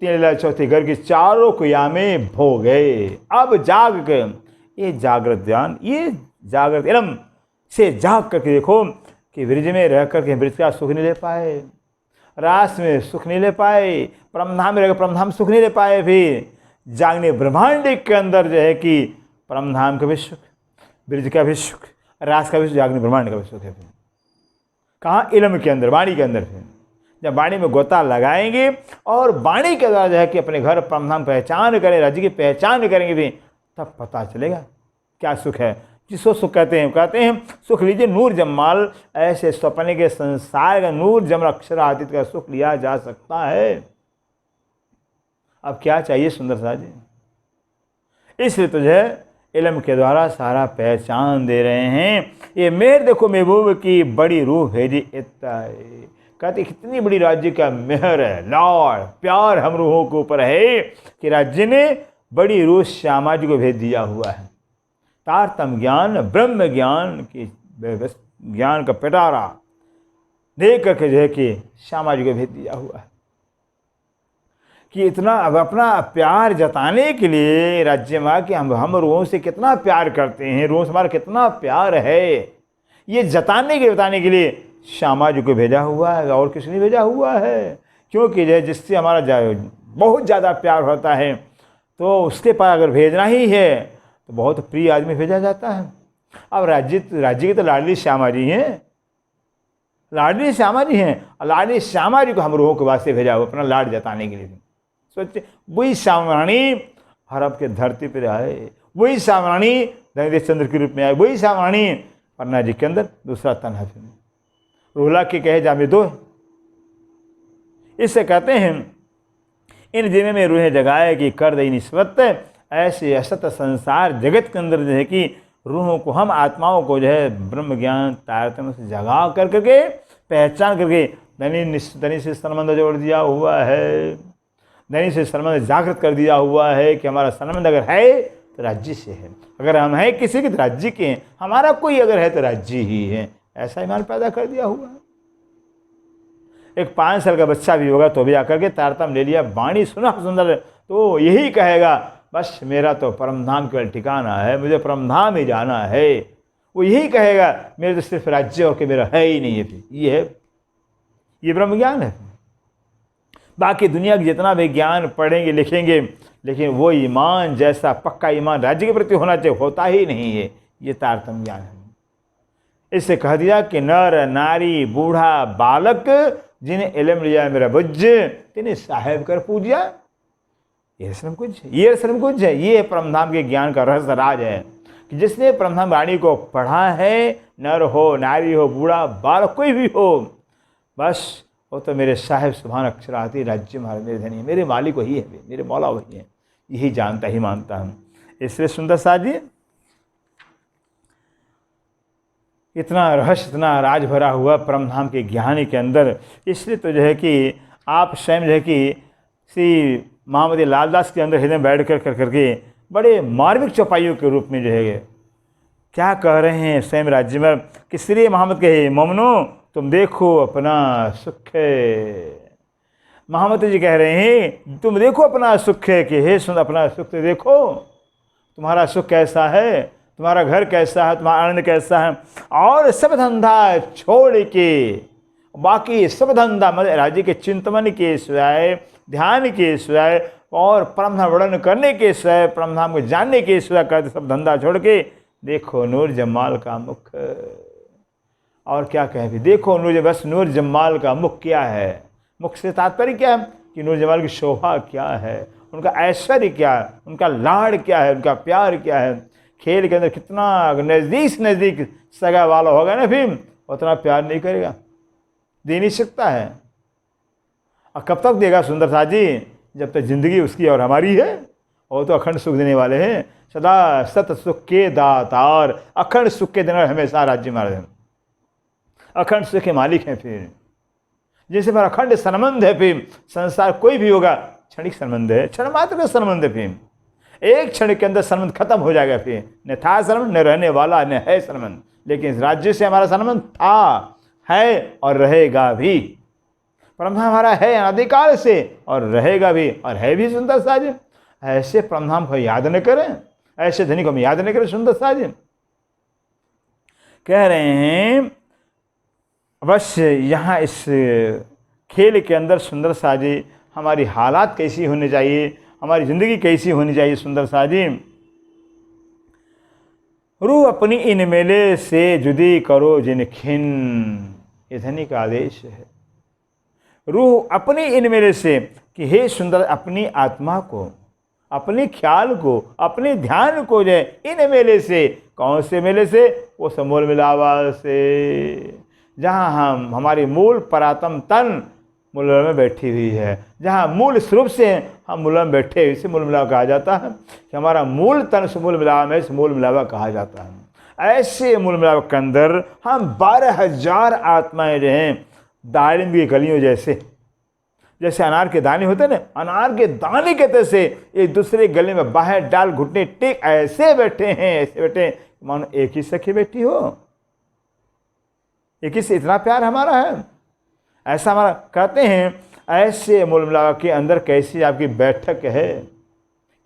3 घर की चारों कुया में भोगे। अब जाग के ये जागृत ध्यान, ये जागृत इल्म से जाग करके देखो कि ब्रिज में रह करके ब्रिज का सुख नहीं ले पाए, रास में सुख नहीं ले पाए, परमधाम में रहकर परमधाम सुख नहीं ले पाए। फिर जागने ब्रह्मांड के अंदर जो है कि परमधाम का भी सुख, ब्रिज का भी सुख, रास का भी सुख, जागने ब्रह्मांड का भी सुख है। फिर कहाँ, इल्म के अंदर, वाणी के अंदर। फिर जब वाणी में गोता लगाएंगे और वाणी के द्वारा जो है कि अपने घर परमधाम पहचान करें, राज्य की पहचान करेंगे भी, तब पता चलेगा क्या सुख है, जिसको सुख कहते हैं सुख लीजिए नूर जमाल। ऐसे सपने के संसार का नूर जमल अक्षरातीत का सुख लिया जा सकता है। अब क्या चाहिए सुंदर सा जी, इसलिए तुझे इल्म के द्वारा सारा पहचान दे रहे हैं। ये मेहर देखो महबूब की बड़ी रूह भेजी इतना, कहते कितनी बड़ी राज्य का मेहर है, लाड़ प्यार हम रूहों के ऊपर है कि राज्य ने बड़ी रूह श्यामा जी को भेज दिया हुआ है। तारतम ज्ञान, ब्रह्म ज्ञान की ज्ञान का पिटारा दे करके जो है कि श्यामा जी को भेज दिया हुआ है कि इतना अब अपना प्यार जताने के लिए राज्य माँ कि हम रूहों से कितना प्यार करते हैं, रूहों से हमारा कितना प्यार है, ये जताने के बताने के लिए श्यामा जी को भेजा हुआ है, और किसी ने भेजा हुआ है। क्योंकि जो जिससे हमारा बहुत ज़्यादा प्यार होता है, तो उसके पास अगर भेजना ही है तो बहुत प्रिय आदमी भेजा जाता है। अब राज्य की तो लाडली श्यामा जी हैं, लाडली श्यामा जी हैं, और लाडली श्यामा जी को हम रूहों के वास्ते भेजा हुआ अपना लाड जताने के लिए। सोचिए वही श्यामरानी हरब के धरती पर आए, वही श्यामरानी धनदेव चंद्र के रूप में आए, वही श्यामरानी पन्ना जी के अंदर दूसरा तन है, रोहला के कहे जामे दो। इससे कहते हैं इन जिमे में रूहें जगाए कि कर दई निस्वत, ऐसे असत संसार जगत के अंदर जो है कि रूहों को, हम आत्माओं को जो है ब्रह्म ज्ञान तारतम्य से जगा कर करके, पहचान करके धनी से संबंध जोड़ दिया हुआ है, धनी से संबंध जागृत कर दिया हुआ है कि हमारा संबंध अगर है तो राज्य से है, अगर हम हैं किसी के तो राज्य के हैं, हमारा कोई अगर है तो राज्य ही है, ऐसा ईमान पैदा कर दिया हुआ है। एक 5 साल का बच्चा भी होगा तो भी आकर के तारतम्य ले लिया, वाणी सुना सुंदर, तो यही कहेगा बस मेरा तो परमधाम केवल ठिकाना है, मुझे परमधाम ही जाना है। वो यही कहेगा मेरे तो सिर्फ राज्य और के मेरा है ही नहीं है। ये ब्रह्म ज्ञान है। बाकी दुनिया का जितना भी ज्ञान पढ़ेंगे लिखेंगे, लेकिन वो ईमान जैसा पक्का ईमान राज्य के प्रति होना चाहिए, होता ही नहीं है। ये तारतम्य ज्ञान है। इससे कह दिया कि नर नारी बूढ़ा बालक जिन्हें इल्म लिया मेरा बुझ, तिन्हें साहेब कर पूजिया। ये रसम कुछ है। ये परमधाम के ज्ञान का रहस्य राज है कि जिसने परमधाम वाणी को पढ़ा है, नर हो नारी हो बूढ़ा बालक कोई भी हो, बस वो तो मेरे साहेब सुभान अक्षराती राज्य महाराज मेरे धनी, मेरे मालिक वही है, मेरे मौला वही है, यही जानता ही मानता हूँ। इसलिए सुंदर साथ जी इतना रहस्य, इतना राज भरा हुआ परमधाम के ज्ञान के अंदर। इसलिए तो जो है कि आप स्वयं जो है कि श्री महामती लालदास के अंदर हृदय में बैठ कर करके बड़े मार्मिक चौपाइयों के रूप में जो है क्या कह रहे हैं स्वयं राज्य में कि श्री महामत कहे मोमनो तुम देखो अपना सुख है। महामती जी कह रहे हैं तुम देखो अपना सुख है कि हे सुन अपना सुख तो देखो, तुम्हारा सुख कैसा है, तुम्हारा घर कैसा है, तुम्हारा आनंद कैसा है, और सब धंधा छोड़ के बाकी सब धंधा मतलब राज्य के चिंतन के सिवाय, ध्यान के सिवाय और परमधाम वर्णन करने के सिवाय, परमधाम को जानने के सिवाय करते सब धंधा छोड़ के देखो नूर जमाल का मुख। और क्या कहें भी, देखो नूर, बस नूर जमाल का मुख क्या है। मुख से तात्पर्य क्या है कि नूर जमाल की शोभा क्या है, उनका ऐश्वर्य क्या है, उनका लाड़ क्या है, उनका प्यार क्या है। खेल के अंदर कितना नज़दीक सगा वाला होगा ना फिर उतना प्यार नहीं करेगा, दे नहीं सकता है। और कब तक देगा सुंदर साथ जी, जब तक जिंदगी उसकी और हमारी है। और तो अखंड सुख देने वाले हैं, सदा सत सुख के दातार, अखंड सुख के देने वाले हमेशा राज्य महाराज हैं, अखंड सुख के मालिक हैं। फिर जैसे मेरा अखंड संबंध है, फिर संसार कोई भी होगा क्षणिक संबंध है, क्षण मात्र का संबंध है। फिर एक क्षण के अंदर संबंध खत्म हो जाएगा, फिर न था संबंध, न रहने वाला, न है संबंध। लेकिन इस राज्य से हमारा संबंध था, है और रहेगा भी। परमधाम हमारा है अनादिकाल से और रहेगा भी, और है भी। सुंदर साज ऐसे परमधाम को याद न करें, ऐसे धनी को हम याद न करें। सुंदर साज कह रहे हैं अवश्य यहाँ इस खेल के अंदर सुंदर साजी हमारी हालात कैसी होनी चाहिए, हमारी ज़िंदगी कैसी होनी चाहिए। सुंदर साजी रूह अपनी इन मेले से जुदी करो जिन खिन, ये धनी का आदेश है। रूह अपनी इन मेले से कि हे सुंदर अपनी आत्मा को, अपने ख्याल को, अपने ध्यान को जो इन मेले से, कौन से मेले से, वो समूल मिलावा से, जहाँ हम हमारी मूल परात्म तन मूल में बैठी हुई है, जहाँ मूल स्वरूप से हम मूल में बैठे, इसे मूल मिलावा कहा जाता है कि हमारा मूल तन से मूल मिलावा में इसे मूल मिलावा कहा जाता है। ऐसे मूल मिलावा के अंदर हम 12,000 आत्माएं जो हैं दारिम की कलियों जैसे, जैसे अनार के दाने होते हैं ना, अनार के दाने के तरह से एक दूसरे गले में बाहर डाल घुटने टेक ऐसे बैठे हैं, ऐसे बैठे मानो एक ही सखी बैठी हो, एक ही से इतना प्यार हमारा है। ऐसा हमारा कहते हैं ऐसे मूल मिलावा के अंदर कैसी आपकी बैठक है,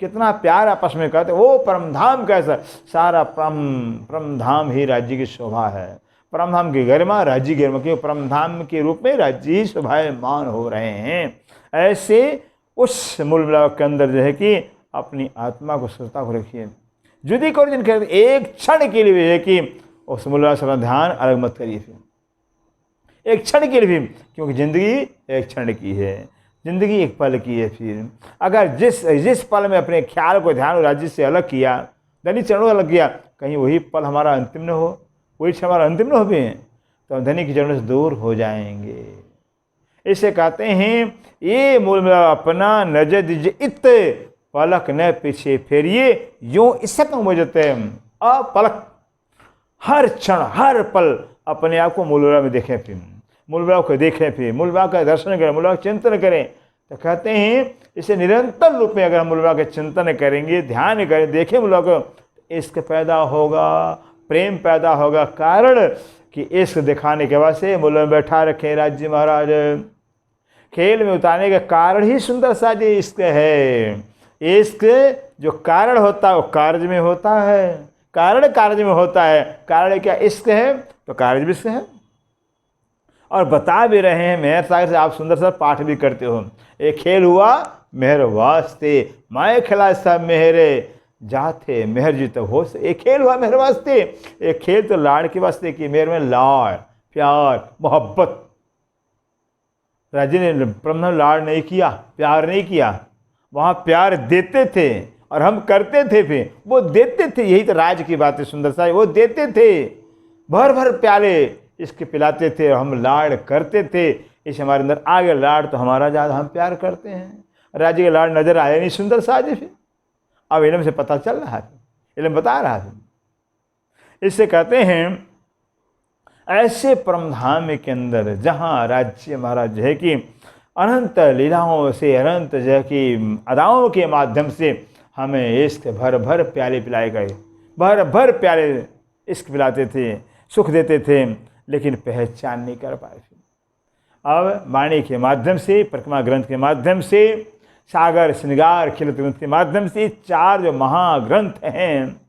कितना प्यार आपस में कहते हैं। वो परमधाम कैसा, सारा परमधाम ही राज्य की शोभा है, परमधाम की गरिमा राज्य की गरिमा, क्योंकि परमधाम के रूप में राज्य ही शोभायमान हो रहे हैं। ऐसे उस मूल मिलावा के अंदर जो है कि अपनी आत्मा को सुरता को रखिए, जुदी करो जिन कहते एक क्षण के लिए भी है कि उस मूल मिलावा से ध्यान अलग मत करिए, फिर एक क्षण के लिए भी, क्योंकि ज़िंदगी एक क्षण की है, ज़िंदगी एक पल की है। फिर अगर जिस पल में अपने ख्याल को ध्यान राज्य से अलग किया, धनी चरणों अलग किया, कहीं वही पल हमारा अंतिम न हो, वही क्षण हमारा अंतिम न हो भी, तो हम धनी की चरणों से दूर हो जाएंगे। इसे कहते हैं ये मूल मिलावा अपना नजर दीजिए इत पलक न पीछे फेरिए, यूँ इससे मुझते अपलक हर क्षण हर पल अपने आप को मूलविराग में देखें, फिर मूलविराग को देखें, फिर मूलविराग का दर्शन करें, मूलविराग का चिंतन करें। तो कहते हैं इसे निरंतर रूप में अगर हम मूलविराग का चिंतन करेंगे, ध्यान करें, देखें मूलविराग को, इश्क पैदा होगा, प्रेम पैदा होगा। कारण कि इश्क दिखाने के बाद से मूल में बैठा रखे राज्य महाराज, खेल में उतारने का कारण ही सुंदर सा जी इश्क है। इश्क जो कारण होता है वो कार्य में होता है, कारण कार्य में होता है। कारण क्या इश्क है तो कार्य भी इश्क है। और बता भी रहे हैं मेहर सागर से, आप सुंदर सा पाठ भी करते हो। एक खेल हुआ मेहर वास्ते, माए खिला सब मेहरे जाते मेहर जीत हो। एक खेल हुआ मेहर वास्ते, एक खेल तो लाड़ के वास्ते कि मेहर में लाड़, प्यार, मोहब्बत। राजे ने ब्रह्म लाड़ नहीं किया, प्यार नहीं किया, वहाँ प्यार देते थे और हम करते थे, फिर वो देते थे। यही तो राज की बात है सुंदर सा, वो देते थे, भर भर प्याले इसके पिलाते थे और हम लाड़ करते थे। इस हमारे अंदर आ गया लाड़ तो हमारा ज़्यादा हम प्यार करते हैं। राज्य के लाड़ नजर आए नहीं सुंदर सा जी, फिर अब इल्म से पता चल रहा है, इल्म बता रहा है। इससे कहते हैं ऐसे परमधाम के अंदर जहाँ राज्य महाराज है कि अनंत लीलाओं से, अनंत जो है कि अदाओं के माध्यम से हमें इश्क भर भर प्याले पिलाए गए, भर भर प्याले इश्क पिलाते थे, सुख देते थे, लेकिन पहचान नहीं कर पाए। अब वाणी के माध्यम से, परिक्रमा ग्रंथ के माध्यम से, सागर श्रृंगार खिलत ग्रंथ के माध्यम से, चार जो महाग्रंथ हैं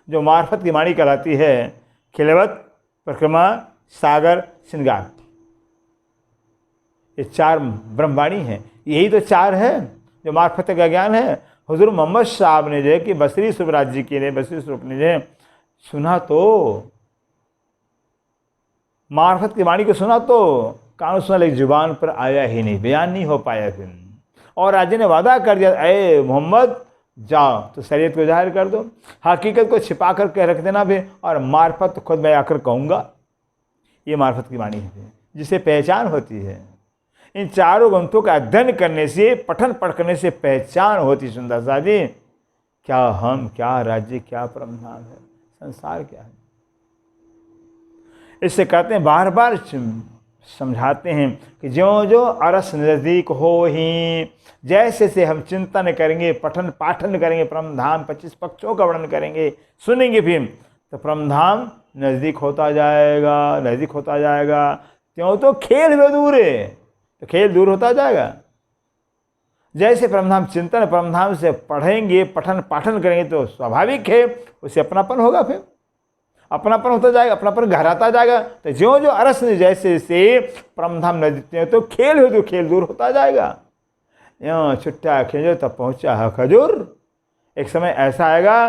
जो मार्फत की वाणी कहलाती है, खिलवत, परिक्रमा, सागर, श्रृंगार, ये चार ब्रह्मवाणी हैं। यही तो चार है जो मार्फत का ज्ञान है। हुजूर मोहम्मद साहब ने जो है कि बसरी स्वरूप जी के लिए, बसरी स्वरूप ने जो है सुना तो, मार्फत की वाणी को सुना तो कान सुना, लेकिन जुबान पर आया ही नहीं, बयान नहीं हो पाया फिर। और राजा ने वादा कर दिया, ए मोहम्मद जाओ तो शरीयत को जाहिर कर दो, हकीकत को छिपा कर के रख देना भी, और मार्फत तो खुद मैं आकर कहूँगा। ये मार्फत की वाणी है जिसे पहचान होती है। इन चारों ग्रंथों का अध्ययन करने से, पठन पढ़ करने से पहचान होती सुंदर सा जी, क्या हम, क्या राज्य, क्या परमधाम है, संसार क्या है। इससे कहते हैं, बार बार समझाते हैं कि ज्यों जो अरस नज़दीक हो ही, जैसे से हम चिंतन करेंगे, पठन पाठन करेंगे, परमधाम 25 पक्षों का वर्णन करेंगे, सुनेंगे फिर, तो परमधाम नज़दीक होता जाएगा, नज़दीक होता जाएगा। क्यों तो खेल में दूर है तो खेल दूर होता जाएगा। जैसे परमधाम चिंतन, परमधाम से पढ़ेंगे, पठन पाठन करेंगे तो स्वाभाविक है उससे अपनापन होगा, फिर अपनापन होता जाएगा, अपनापन गहराता जाएगा। तो ज्यों जो अरस ने जैसे से परमधाम नजदीक हैं तो खेल हो तो खेल दूर होता जाएगा। यहाँ छुट्टा खिंजो तब पहुँचा है खजूर। एक समय ऐसा आएगा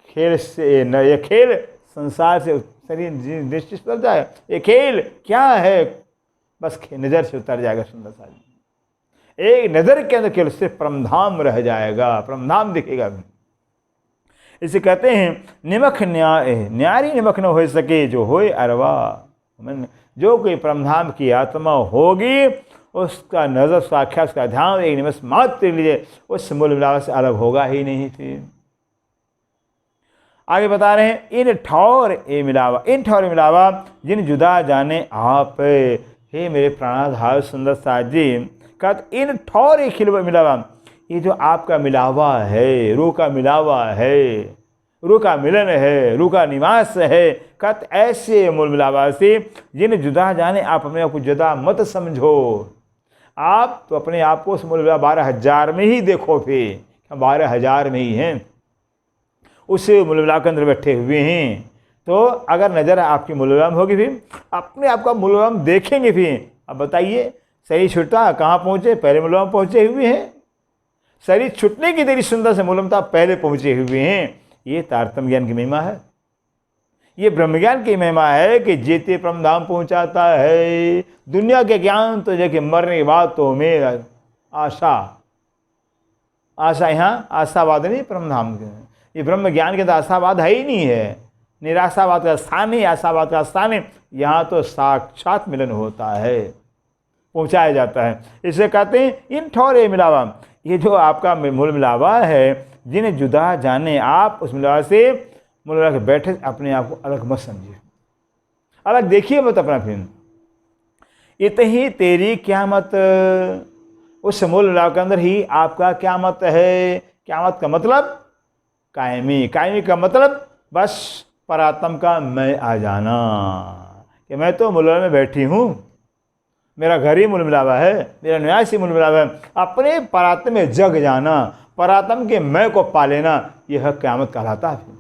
खेल से न, ये खेल संसार से शरीर दृष्टि से उतर जाएगा। ये खेल क्या है, बस नज़र से उतर जाएगा सुंदर सा। एक नज़र के अंदर केवल सिर्फ परमधाम रह जाएगा, परमधाम दिखेगा। इसे कहते हैं निमख न्यारी निमख न हो सके जो होए अरवा। जो कोई परमधाम की आत्मा होगी उसका नज़र, साक्षात का ध्यान एक निमिष मात्र लीजिए, उस मूल मिलावा से अलग होगा ही नहीं। फिर आगे बता रहे हैं, इन ठौर ए मिलावा, इन ठौर मिलावा जिन जुदा जाने आप। हे मेरे प्राणाधार सुंदर साथ जी, कहते इन ठौर ए खिलवा मिलावा, ये जो आपका मिलावा है, रूह का मिलावा है, रूह का मिलन है, रूह का निवास है। कहते ऐसे मूल मिलावा से जिन जुदा जाने आप, अपने आप को जुदा मत समझो। आप तो अपने आप को उस मूल मिलावा 12,000 में ही देखो, फिर 12,000 में ही हैं, उस मूल मिलावा के अंदर बैठे हुए हैं। तो अगर नज़र आपकी मूल मिलावा में होगी, फिर अपने आप का मूल मिलावा में देखेंगे। फिर अब बताइए शरीर छुट्टा कहाँ पहुँचे, पहले मूल मिलावा में पहुँचे हुए हैं। शरीर छुटने की देरी सुंदर से मूलमता पहले पहुँचे हुए हैं। ये तारतम्य ज्ञान की महिमा है, ये ब्रह्म ज्ञान की महिमा है कि जेते परमधाम पहुँचाता है। दुनिया के ज्ञान तो जो कि मरने के बाद तो हमें आशा यहाँ आशावाद नहीं, परमधाम ये ब्रह्म ज्ञान के अंदर आशावाद है ही नहीं है। निराशावाद का स्थान नहीं, आशावाद का स्थान है। यहाँ तो साक्षात मिलन होता है, पहुँचाया जाता है। इसे कहते हैं इन ठौरे मिलावा, ये जो आपका मूल मिलावा है, जिन्हें जुदा जाने आप, उस मिलावा से मूल मिलावा के बैठे अपने आप को अलग मत समझिए। अलग देखिए मत अपना फिल्म। इतनी तेरी क़यामत, उस मूल मिलाप के अंदर ही आपका क़यामत है। क़यामत का मतलब कायमी, कायमी का मतलब बस परात्म का मैं आ जाना, कि मैं तो मूल में बैठी हूँ, मेरा घर ही मूल मिलावा है, मेरा न्यास ही मूल मिलावा है। अपने परात्म में जग जाना, परात्म के मैं को पा लेना, यह क़यामत कहलाता है।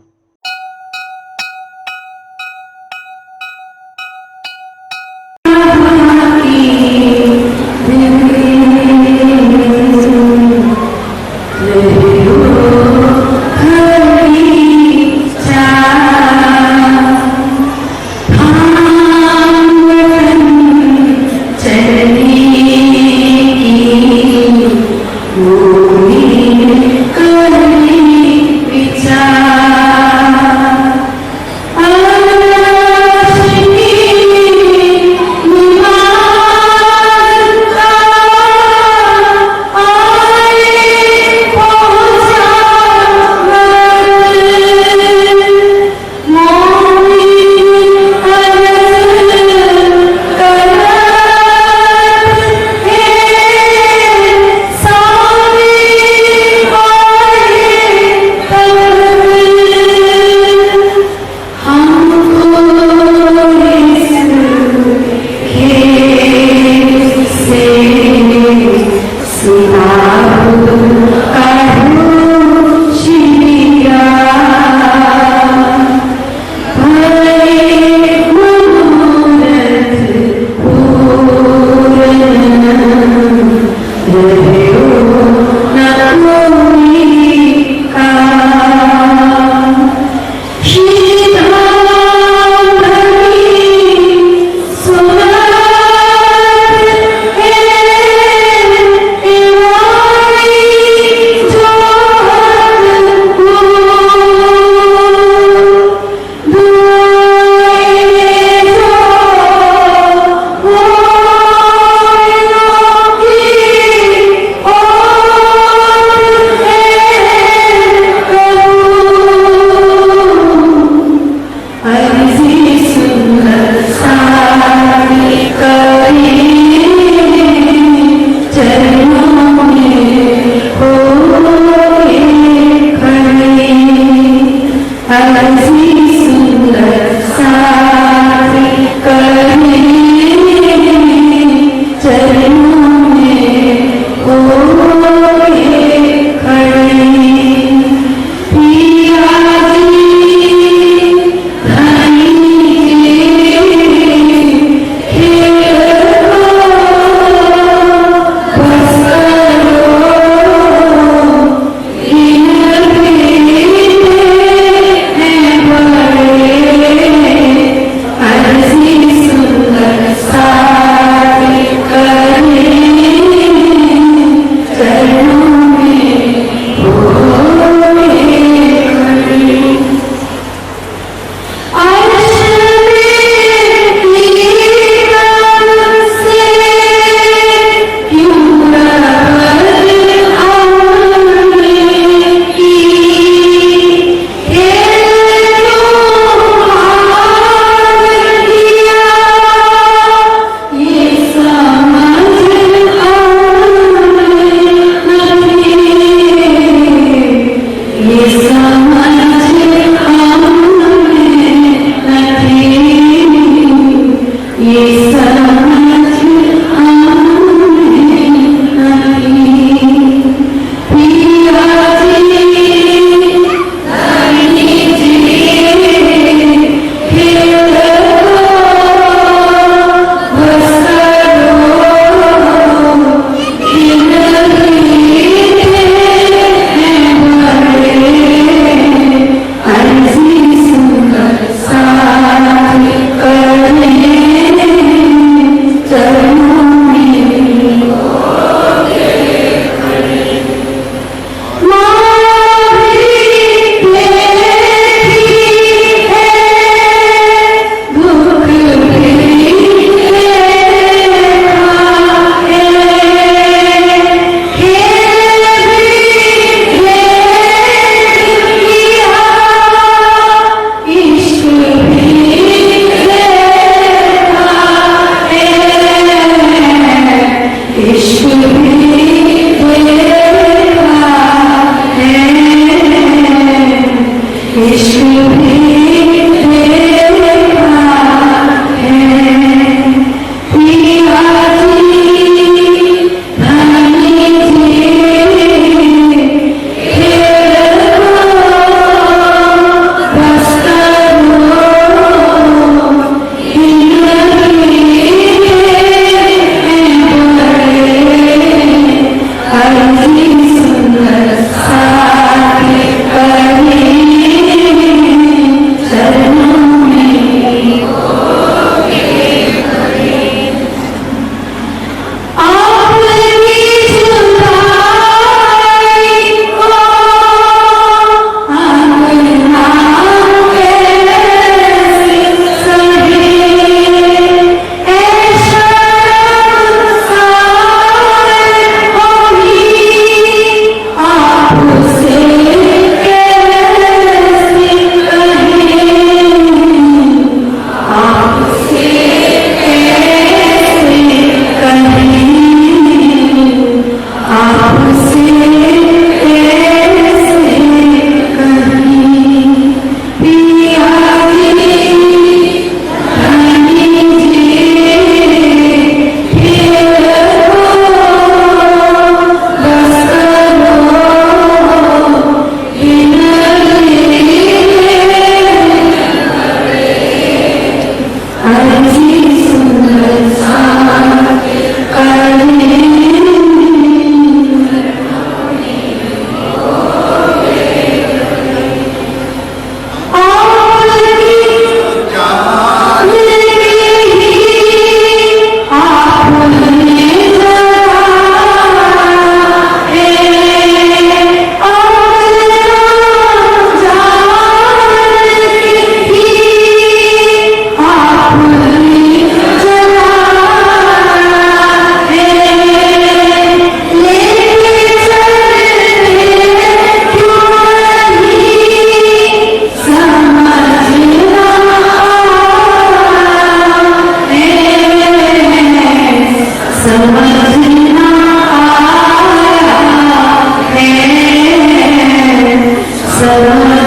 शरण